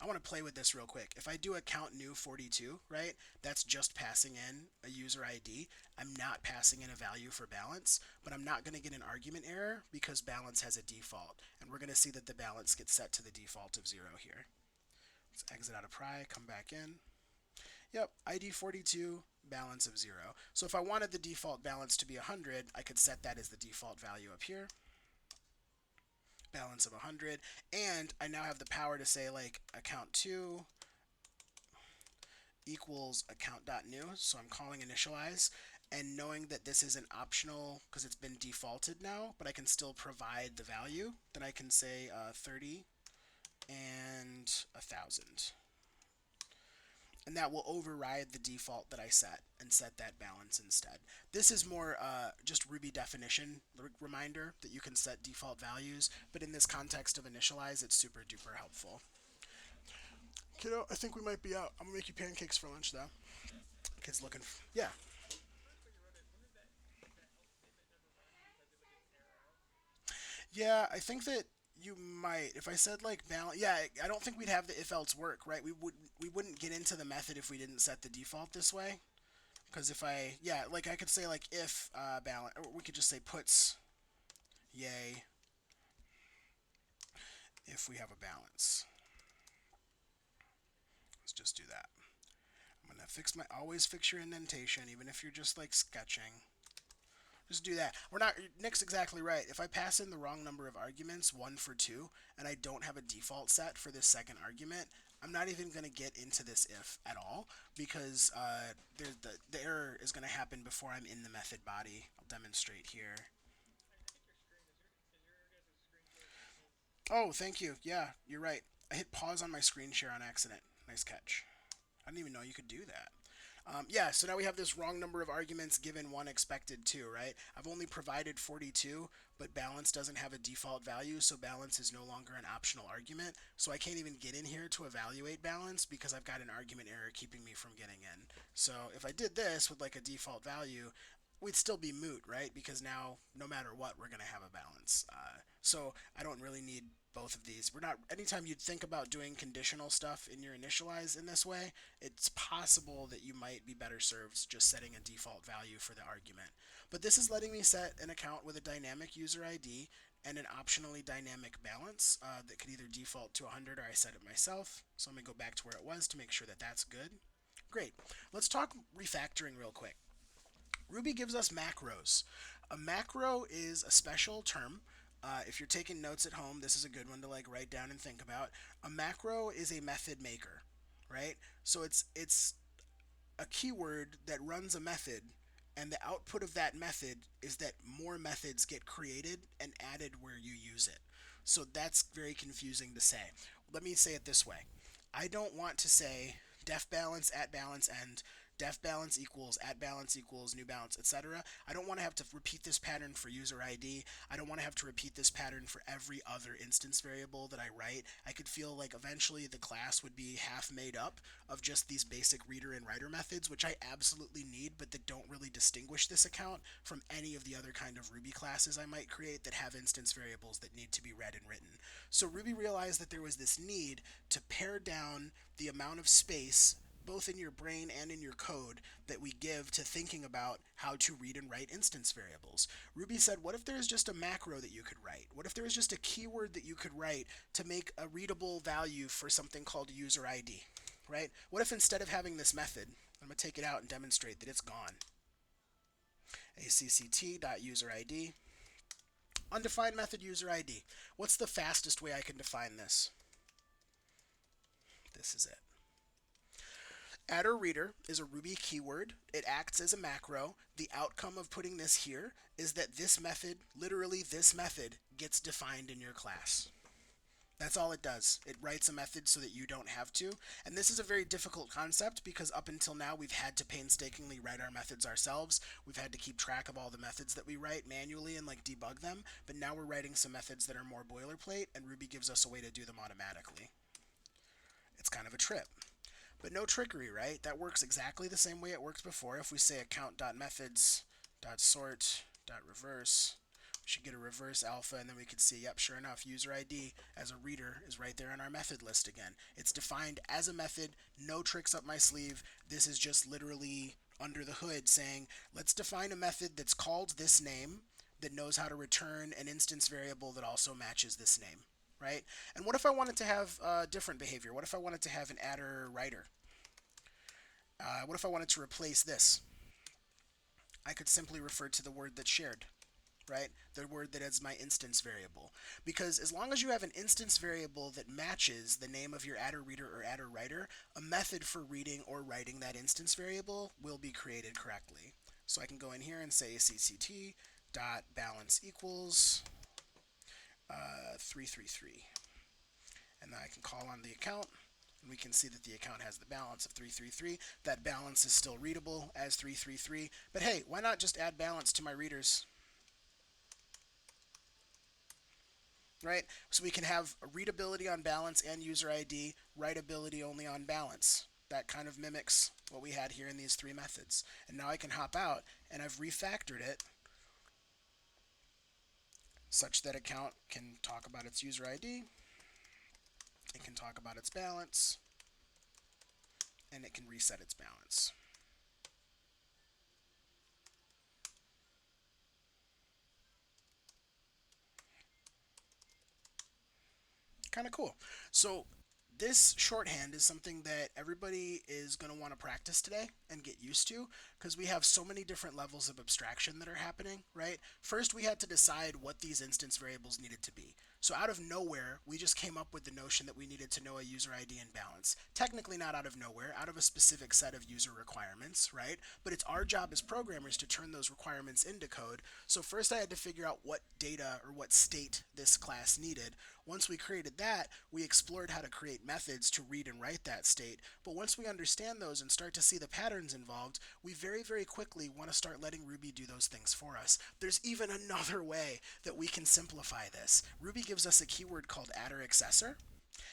I want to play with this real quick. If I do a count new 42, right, that's just passing in a user ID. I'm not passing in a value for balance, but I'm not going to get an argument error because balance has a default. And we're going to see that the balance gets set to the default of 0 here. Let's exit out of pry, come back in. Yep, ID 42, balance of 0. So if I wanted the default balance to be 100, I could set that as the default value up here. Balance of 100. And I now have the power to say, like, account2 equals account.new. So I'm calling initialize. And knowing that this is an optional, because it's been defaulted now, but I can still provide the value, then I can say 30 and 1,000. And that will override the default that I set and set that balance instead. This is more just Ruby definition reminder that you can set default values, but in this context of initialize, it's super duper helpful. Kiddo, I think we might be out. I'm gonna make you pancakes for lunch though. Kids looking yeah. Yeah, I think that you might. If I said like balance, yeah, I don't think we'd have the if else work, right? We wouldn't get into the method if we didn't set the default this way. Because if I, yeah, like I could say like if balance, or we could just say puts yay if we have a balance. Let's just do that. I'm gonna always fix your indentation, even if you're just like sketching. Just do that. We're not, Nick's exactly right. If I pass in the wrong number of arguments, 1 for 2, and I don't have a default set for this second argument, I'm not even going to get into this if at all, because the error is going to happen before I'm in the method body. I'll demonstrate here. Oh, thank you. Yeah, you're right. I hit pause on my screen share on accident. Nice catch. I didn't even know you could do that. Yeah, so now we have this wrong number of arguments given 1 expected 2, right? I've only provided 42, but balance doesn't have a default value, so balance is no longer an optional argument. So I can't even get in here to evaluate balance because I've got an argument error keeping me from getting in. So if I did this with like a default value, we'd still be moot, right? Because now, no matter what, we're going to have a balance. So I don't really need both of these. We're not. Anytime you think about doing conditional stuff in your initialize in this way, it's possible that you might be better served just setting a default value for the argument. But this is letting me set an account with a dynamic user ID and an optionally dynamic balance that could either default to 100 or I set it myself. So I'm going to go back to where it was to make sure that that's good. Great. Let's talk refactoring real quick. Ruby gives us macros. A macro is a special term. If you're taking notes at home, this is a good one to like write down and think about. A macro is a method maker, right? So it's a keyword that runs a method, and the output of that method is that more methods get created and added where you use it. So that's very confusing to say. Let me say it this way. I don't want to say def balance at balance end, def balance equals at balance equals new balance, etc. I don't want to have to repeat this pattern for user ID. I don't want to have to repeat this pattern for every other instance variable that I write. I could feel like eventually the class would be half made up of just these basic reader and writer methods, which I absolutely need, but that don't really distinguish this account from any of the other kind of Ruby classes I might create that have instance variables that need to be read and written. So Ruby realized that there was this need to pare down the amount of space both in your brain and in your code that we give to thinking about how to read and write instance variables. Ruby said, what if there's just a macro that you could write? What if there was just a keyword that you could write to make a readable value for something called user ID, right? What if instead of having this method, I'm going to take it out and demonstrate that it's gone. acct.userid, undefined method user ID. What's the fastest way I can define this? This is it. Adder reader is a Ruby keyword. It acts as a macro. The outcome of putting this here is that this method, literally this method, gets defined in your class. That's all it does. It writes a method so that you don't have to. And this is a very difficult concept because up until now we've had to painstakingly write our methods ourselves. We've had to keep track of all the methods that we write manually and like debug them. But now we're writing some methods that are more boilerplate, and Ruby gives us a way to do them automatically. It's kind of a trip. But no trickery, right? That works exactly the same way it worked before. If we say account.methods.sort.reverse, should get a reverse alpha, and then we could see, yep, sure enough, user ID as a reader is right there in our method list again. It's defined as a method, no tricks up my sleeve. This is just literally under the hood saying, let's define a method that's called this name that knows how to return an instance variable that also matches this name, right? And what if I wanted to have different behavior? What if I wanted to have an adder writer? What if I wanted to replace this? I could simply refer to the word that's shared, right? The word that is my instance variable. Because as long as you have an instance variable that matches the name of your adder reader or adder writer, a method for reading or writing that instance variable will be created correctly. So I can go in here and say cct dot balance equals 333. And then I can call on the account, and we can see that the account has the balance of 333. That balance is still readable as 333. But hey, why not just add balance to my readers? Right? So we can have readability on balance and user ID, writability only on balance. That kind of mimics what we had here in these three methods. And now I can hop out, and I've refactored it such that account can talk about its user ID, it can talk about its balance, and it can reset its balance. Kind of cool. So this shorthand is something that everybody is going to want to practice today and get used to, because we have so many different levels of abstraction that are happening, right? First, we had to decide what these instance variables needed to be. So out of nowhere, we just came up with the notion that we needed to know a user ID and balance. Technically not out of nowhere, out of a specific set of user requirements, right? But it's our job as programmers to turn those requirements into code. So first I had to figure out what data or what state this class needed. Once we created that, we explored how to create methods to read and write that state. But once we understand those and start to see the patterns involved, we very, very quickly want to start letting Ruby do those things for us. There's even another way that we can simplify this. Ruby gives us a keyword called adder accessor,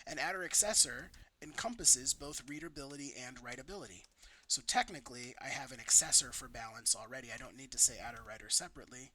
and adder accessor encompasses both readability and writability. So technically, I have an accessor for balance already. I don't need to say adder writer separately.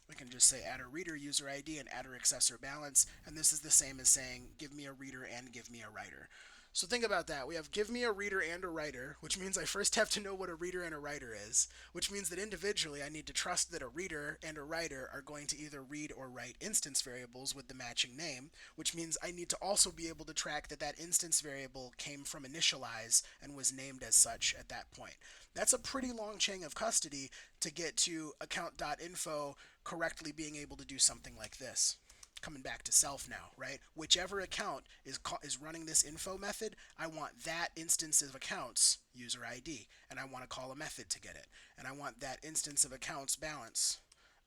We can just say adder reader user ID and adder accessor balance, and this is the same as saying give me a reader and give me a writer. So think about that. We have give me a reader and a writer, which means I first have to know what a reader and a writer is, which means that individually I need to trust that a reader and a writer are going to either read or write instance variables with the matching name, which means I need to also be able to track that that instance variable came from initialize and was named as such at that point. That's a pretty long chain of custody to get to account.info correctly being able to do something like this. Coming back to self now, right? Whichever account is running this info method, I want that instance of accounts user ID, and I want to call a method to get it. And I want that instance of accounts balance,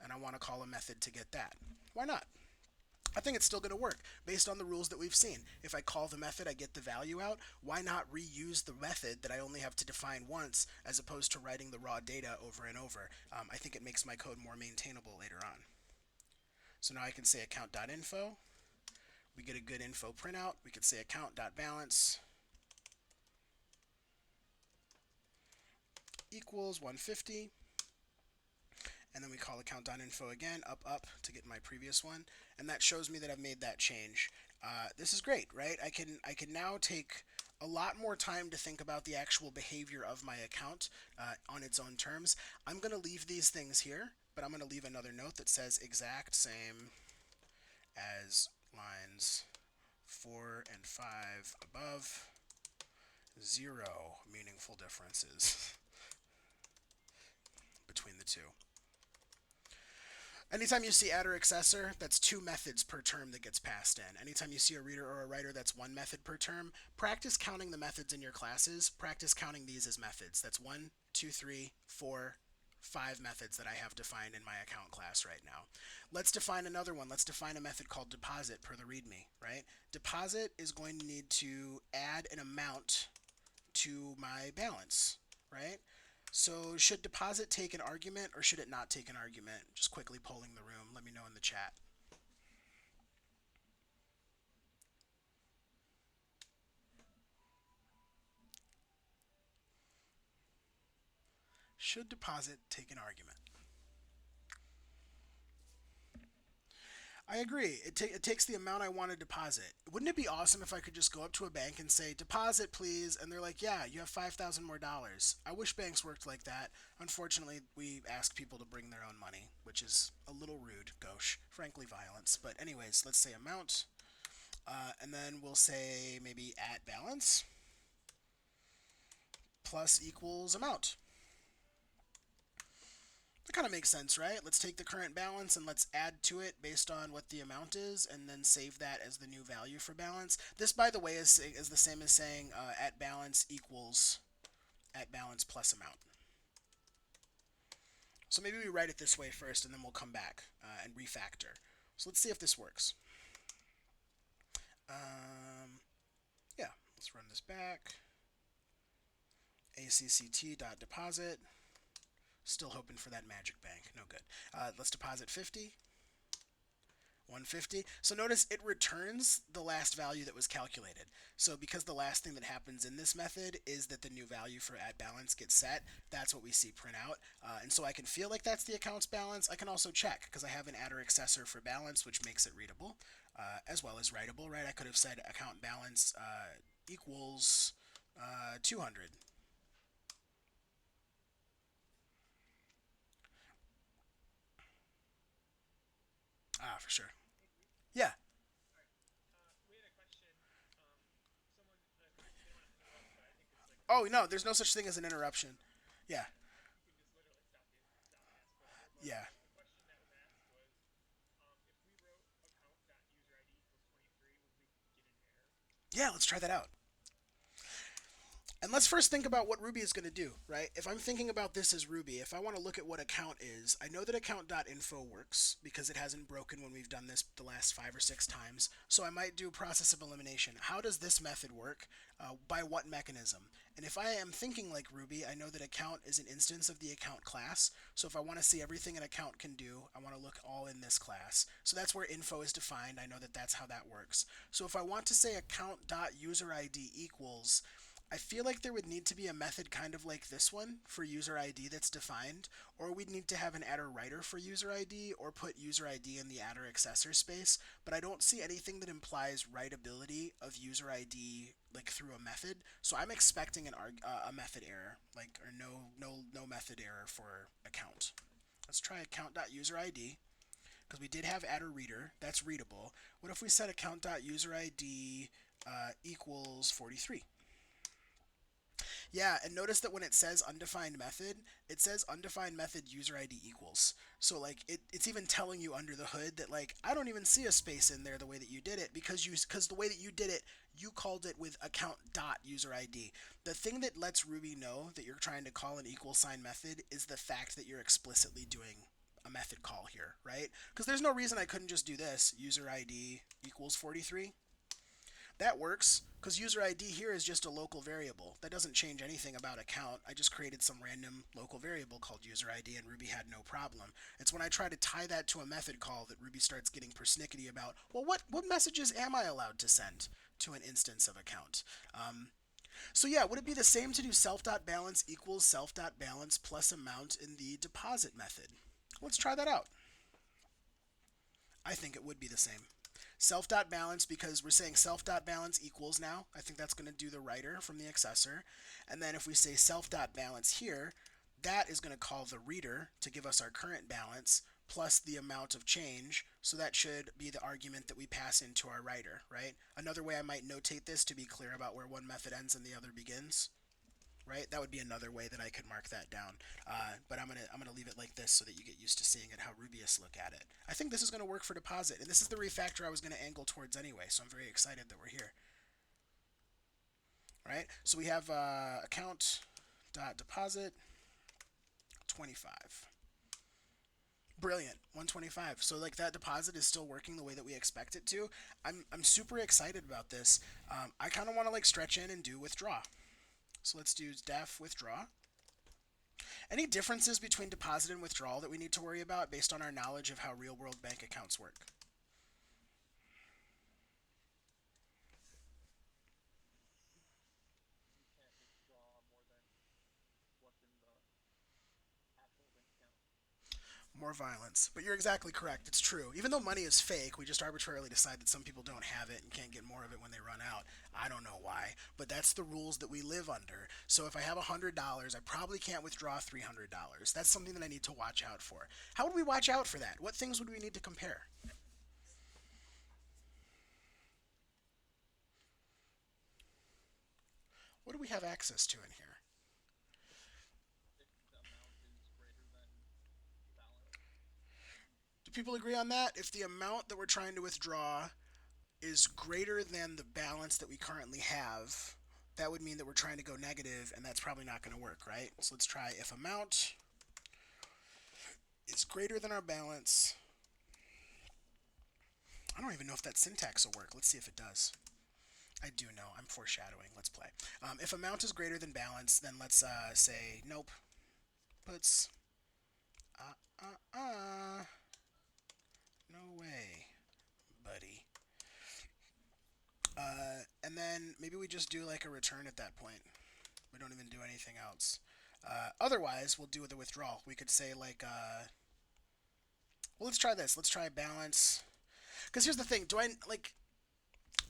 and I want to call a method to get that. Why not? I think it's still going to work based on the rules that we've seen. If I call the method, I get the value out. Why not reuse the method that I only have to define once as opposed to writing the raw data over and over? I think it makes my code more maintainable later on. So now I can say account.info. We get a good info printout. We could say account.balance equals 150. And then we call account.info again, up to get my previous one. And that shows me that I've made that change. This is great, right? I can now take a lot more time to think about the actual behavior of my account on its own terms. I'm going to leave these things here, but I'm going to leave another note that says exact same as lines 4 and 5 above, 0 meaningful differences between the two. Anytime you see adder accessor, that's 2 methods per term that gets passed in. Anytime you see a reader or a writer, that's 1 method per term. Practice counting the methods in your classes. Practice counting these as methods. That's 1, 2, 3, 4, 5 methods that I have defined in my account class right now. Let's define another one. Let's define a method called deposit per the README, right? Deposit is going to need to add an amount to my balance, right? So should deposit take an argument or should it not take an argument? Just quickly polling the room. Let me know in the chat. Should deposit take an argument? I agree. It takes the amount I want to deposit. Wouldn't it be awesome if I could just go up to a bank and say, deposit, please? And they're like, yeah, you have 5,000 more dollars. I wish banks worked like that. Unfortunately, we ask people to bring their own money, which is a little rude, gauche, frankly, violence. But, anyways, let's say amount. And then we'll say maybe at balance plus equals amount. That kind of makes sense, right? Let's take the current balance and let's add to it based on what the amount is, and then save that as the new value for balance. This, by the way, is the same as saying at balance equals at balance plus amount. So maybe we write it this way first, and then we'll come back and refactor. So let's see if this works. Yeah, let's run this back. ACCT.deposit. Still hoping for that magic bank. No good. Let's deposit 50. 150. So notice it returns the last value that was calculated. So because the last thing that happens in this method is that the new value for at balance gets set, that's what we see print out. And so I can feel like that's the account's balance. I can also check because I have an adder accessor for balance, which makes it readable as well as writable, right? I could have said account balance equals 200. Ah, for sure. Yeah. Oh, no, there's no such thing as an interruption. Yeah. Yeah. Yeah, let's try that out. And let's first think about what Ruby is going to do, right? If I'm thinking about this as Ruby, if I want to look at what account is, I know that account.info works because it hasn't broken when we've done this the last 5 or 6 times. So I might do process of elimination. How does this method work? By what mechanism? And if I am thinking like Ruby, I know that account is an instance of the account class. So if I want to see everything an account can do, I want to look all in this class. So that's where info is defined. I know that that's how that works. So if I want to say account.userid equals, I feel like there would need to be a method kind of like this one for user ID that's defined, or we'd need to have an adder writer for user ID, or put user ID in the adder accessor space, but I don't see anything that implies writability of user ID like through a method, so I'm expecting a method error, like, or no method error for account. Let's try account.userid, because we did have adder reader, that's readable. What if we set account.userid equals 43? Yeah, and notice that when it says undefined method, it says undefined method user ID equals. So like it's even telling you under the hood that like I don't even see a space in there the way that you did it because the way that you did it, you called it with account dot user ID. The thing that lets Ruby know that you're trying to call an equal sign method is the fact that you're explicitly doing a method call here, right? Because there's no reason I couldn't just do this user ID equals 43. That works because user ID here is just a local variable. That doesn't change anything about account. I just created some random local variable called user ID and Ruby had no problem. It's when I try to tie that to a method call that Ruby starts getting persnickety about, well, what messages am I allowed to send to an instance of account? So yeah, would it be the same to do self.balance equals self.balance plus amount in the deposit method? Let's try that out. I think it would be the same. Self.balance, because we're saying self.balance equals now. I think that's going to do the writer from the accessor. And then if we say self.balance here, that is going to call the reader to give us our current balance plus the amount of change. So that should be the argument that we pass into our writer, right? Another way I might notate this to be clear about where one method ends and the other begins, right? That would be another way that I could mark that down. But I'm gonna leave it like this so that you get used to seeing it how Rubyists look at it. I think this is gonna work for deposit, and this is the refactor I was gonna angle towards anyway. So I'm very excited that we're here. Right? So we have account dot deposit 25. Brilliant, 125. So like that deposit is still working the way that we expect it to. I'm super excited about this. I kind of want to like stretch in and do withdraw. So let's do def withdraw. Any differences between deposit and withdrawal that we need to worry about based on our knowledge of how real world bank accounts work? more violence. But you're exactly correct. It's true. Even though money is fake, we just arbitrarily decide that some people don't have it and can't get more of it when they run out. I don't know why, but that's the rules that we live under. So if I have $100, I probably can't withdraw $300. That's something that I need to watch out for. How would we watch out for that? What things would we need to compare? What do we have access to in here? Do people agree on that? If the amount that we're trying to withdraw is greater than the balance that we currently have, that would mean that we're trying to go negative, and that's probably not going to work, right? So let's try if amount is greater than our balance. I don't even know if that syntax will work. Let's see if it does. I do know. I'm foreshadowing. Let's play. If amount is greater than balance, then let's say nope. Puts no way, buddy. And then maybe we just do like a return at that point. We don't even do anything else. Otherwise, we'll do the withdrawal. We could say like, well, let's try this. Let's try balance. Because here's the thing. Do I like?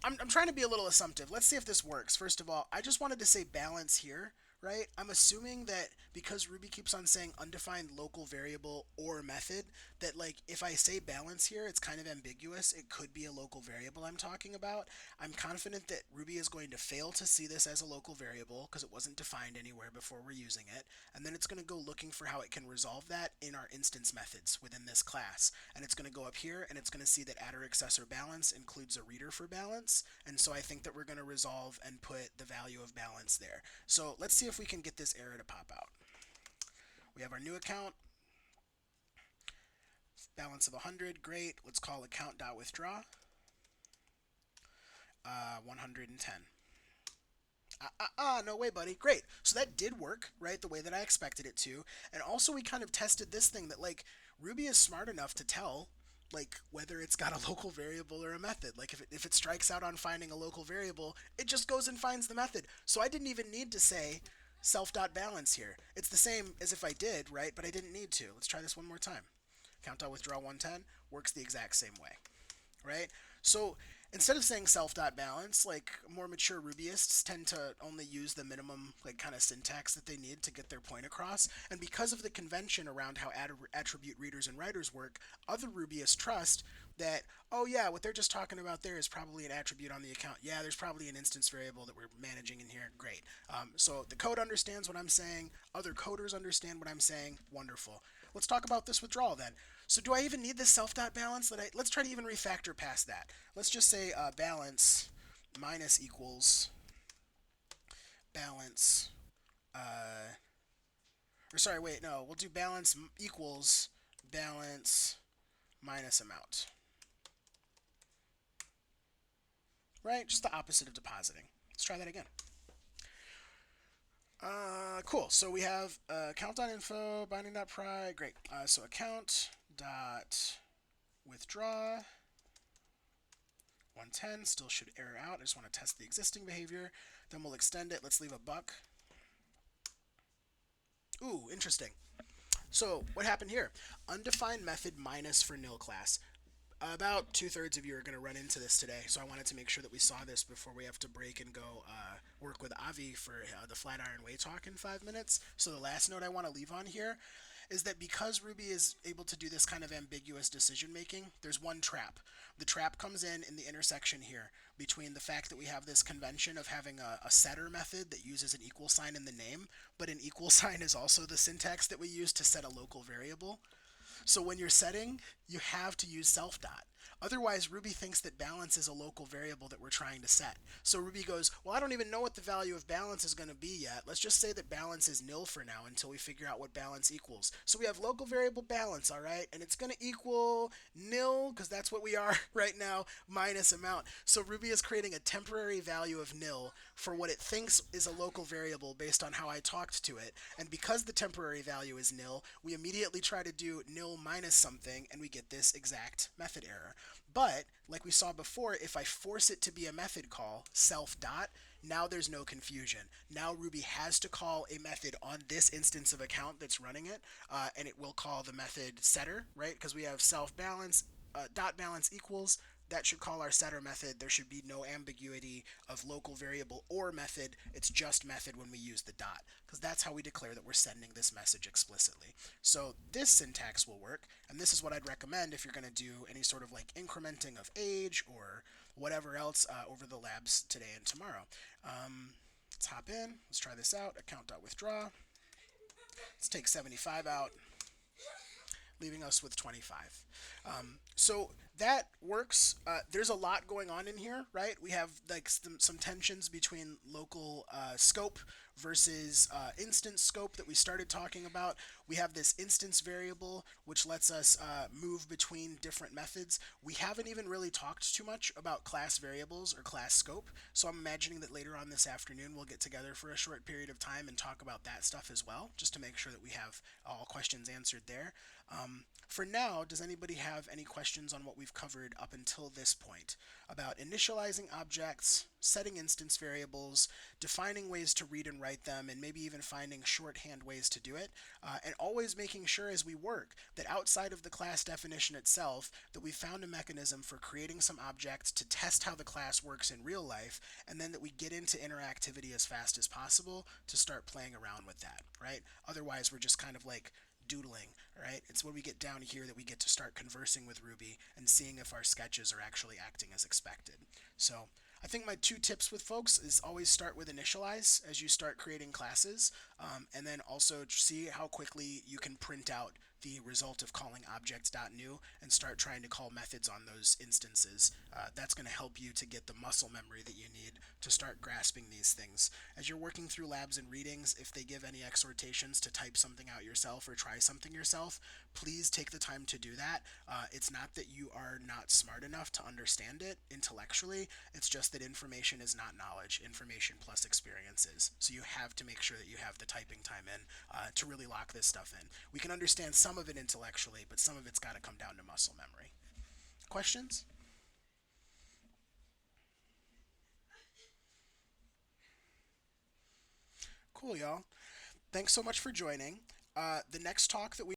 I'm trying to be a little assumptive. Let's see if this works. First of all, I just wanted to say balance here, right? I'm assuming that because Ruby keeps on saying undefined local variable or method, that like if I say balance here, it's kind of ambiguous. It could be a local variable I'm talking about. I'm confident that Ruby is going to fail to see this as a local variable because it wasn't defined anywhere before we're using it. And then it's going to go looking for how it can resolve that in our instance methods within this class. And it's going to go up here and it's going to see that adder accessor balance includes a reader for balance. And so I think that we're going to resolve and put the value of balance there. So let's see if we can get this error to pop out. We have our new account, balance of 100, great. Let's call account.withdraw, 110. No way, buddy. Great. So that did work, right, the way that I expected it to. And also we kind of tested this thing that, like, Ruby is smart enough to tell, like, whether it's got a local variable or a method. Like, if it strikes out on finding a local variable, it just goes and finds the method. So I didn't even need to say self.balance here. It's the same as if I did, right, but I didn't need to. Let's try this one more time. Count.withdraw 110 works the exact same way, right? So instead of saying self.balance, like more mature Rubyists tend to only use the minimum like kind of syntax that they need to get their point across. And because of the convention around how attribute readers and writers work, other Rubyists trust that, oh yeah, what they're just talking about there is probably an attribute on the account. Yeah, there's probably an instance variable that we're managing in here. Great. So the code understands what I'm saying. Other coders understand what I'm saying. Wonderful. Let's talk about this withdrawal then. So do I even need this self.balance? Let's try to even refactor past that. Let's just say balance minus equals balance, or sorry, wait, no, we'll do balance equals balance minus amount. Right? Just the opposite of depositing. Let's try that again. Cool. So we have account.info, binding.pry. Great. So account.withdraw 110 still should error out. I just want to test the existing behavior. Then we'll extend it. Let's leave a buck. Ooh, interesting. So what happened here? Undefined method minus for nil class. About 2/3 of you are going to run into this today, so I wanted to make sure that we saw this before we have to break and go work with Avi for the Flatiron Way talk in 5 minutes. So the last note I want to leave on here is that because Ruby is able to do this kind of ambiguous decision making, there's one trap. The trap comes in the intersection here between the fact that we have this convention of having a setter method that uses an equal sign in the name, but an equal sign is also the syntax that we use to set a local variable. So when you're setting, you have to use self dot. Otherwise, Ruby thinks that balance is a local variable that we're trying to set. So Ruby goes, well, I don't even know what the value of balance is going to be yet. Let's just say that balance is nil for now until we figure out what balance equals. So we have local variable balance, all right? And it's going to equal nil, because that's what we are right now, minus amount. So Ruby is creating a temporary value of nil for what it thinks is a local variable based on how I talked to it. And because the temporary value is nil, we immediately try to do nil minus something, and we get this exact method error. But, like we saw before, if I force it to be a method call, self dot, Now there's no confusion. Now Ruby has to call a method on this instance of account that's running it, and it will call the method setter, right? Because we have self balance, dot balance equals. That should call our setter method. There should be no ambiguity of local variable or method. It's just method when we use the dot, because that's how we declare that we're sending this message explicitly. So this syntax will work, and this is what I'd recommend if you're going to do any sort of like incrementing of age or whatever else over the labs today and tomorrow. Let's hop in. Let's try this out. Account.withdraw. Let's take 75 out, leaving us with 25. So that works. There's a lot going on in here, right? We have like some tensions between local scope versus instance scope that we started talking about. We have this instance variable, which lets us move between different methods. We haven't even really talked too much about class variables or class scope, so I'm imagining that later on this afternoon we'll get together for a short period of time and talk about that stuff as well, just to make sure that we have all questions answered there. For now, does anybody have any questions on what we've covered up until this point about initializing objects, setting instance variables, defining ways to read and write them, and maybe even finding shorthand ways to do it, and always making sure as we work that outside of the class definition itself that we found a mechanism for creating some objects to test how the class works in real life, and then that we get into interactivity as fast as possible to start playing around with that, right? Otherwise, we're just kind of like doodling, right? It's when we get down here that we get to start conversing with Ruby and seeing if our sketches are actually acting as expected. So I think my two tips with folks is always start with initialize as you start creating classes, and then also see how quickly you can print out the result of calling objects.new and start trying to call methods on those instances. That's going to help you to get the muscle memory that you need to start grasping these things. As you're working through labs and readings, if they give any exhortations to type something out yourself or try something yourself, please take the time to do that. It's not that you are not smart enough to understand it intellectually, it's just that information is not knowledge. Information plus experience is. So you have to make sure that you have the typing time in to really lock this stuff in. We can understand some of it intellectually, but some of it's got to come down to muscle memory. Questions? Cool, y'all. Thanks so much for joining. The next talk that we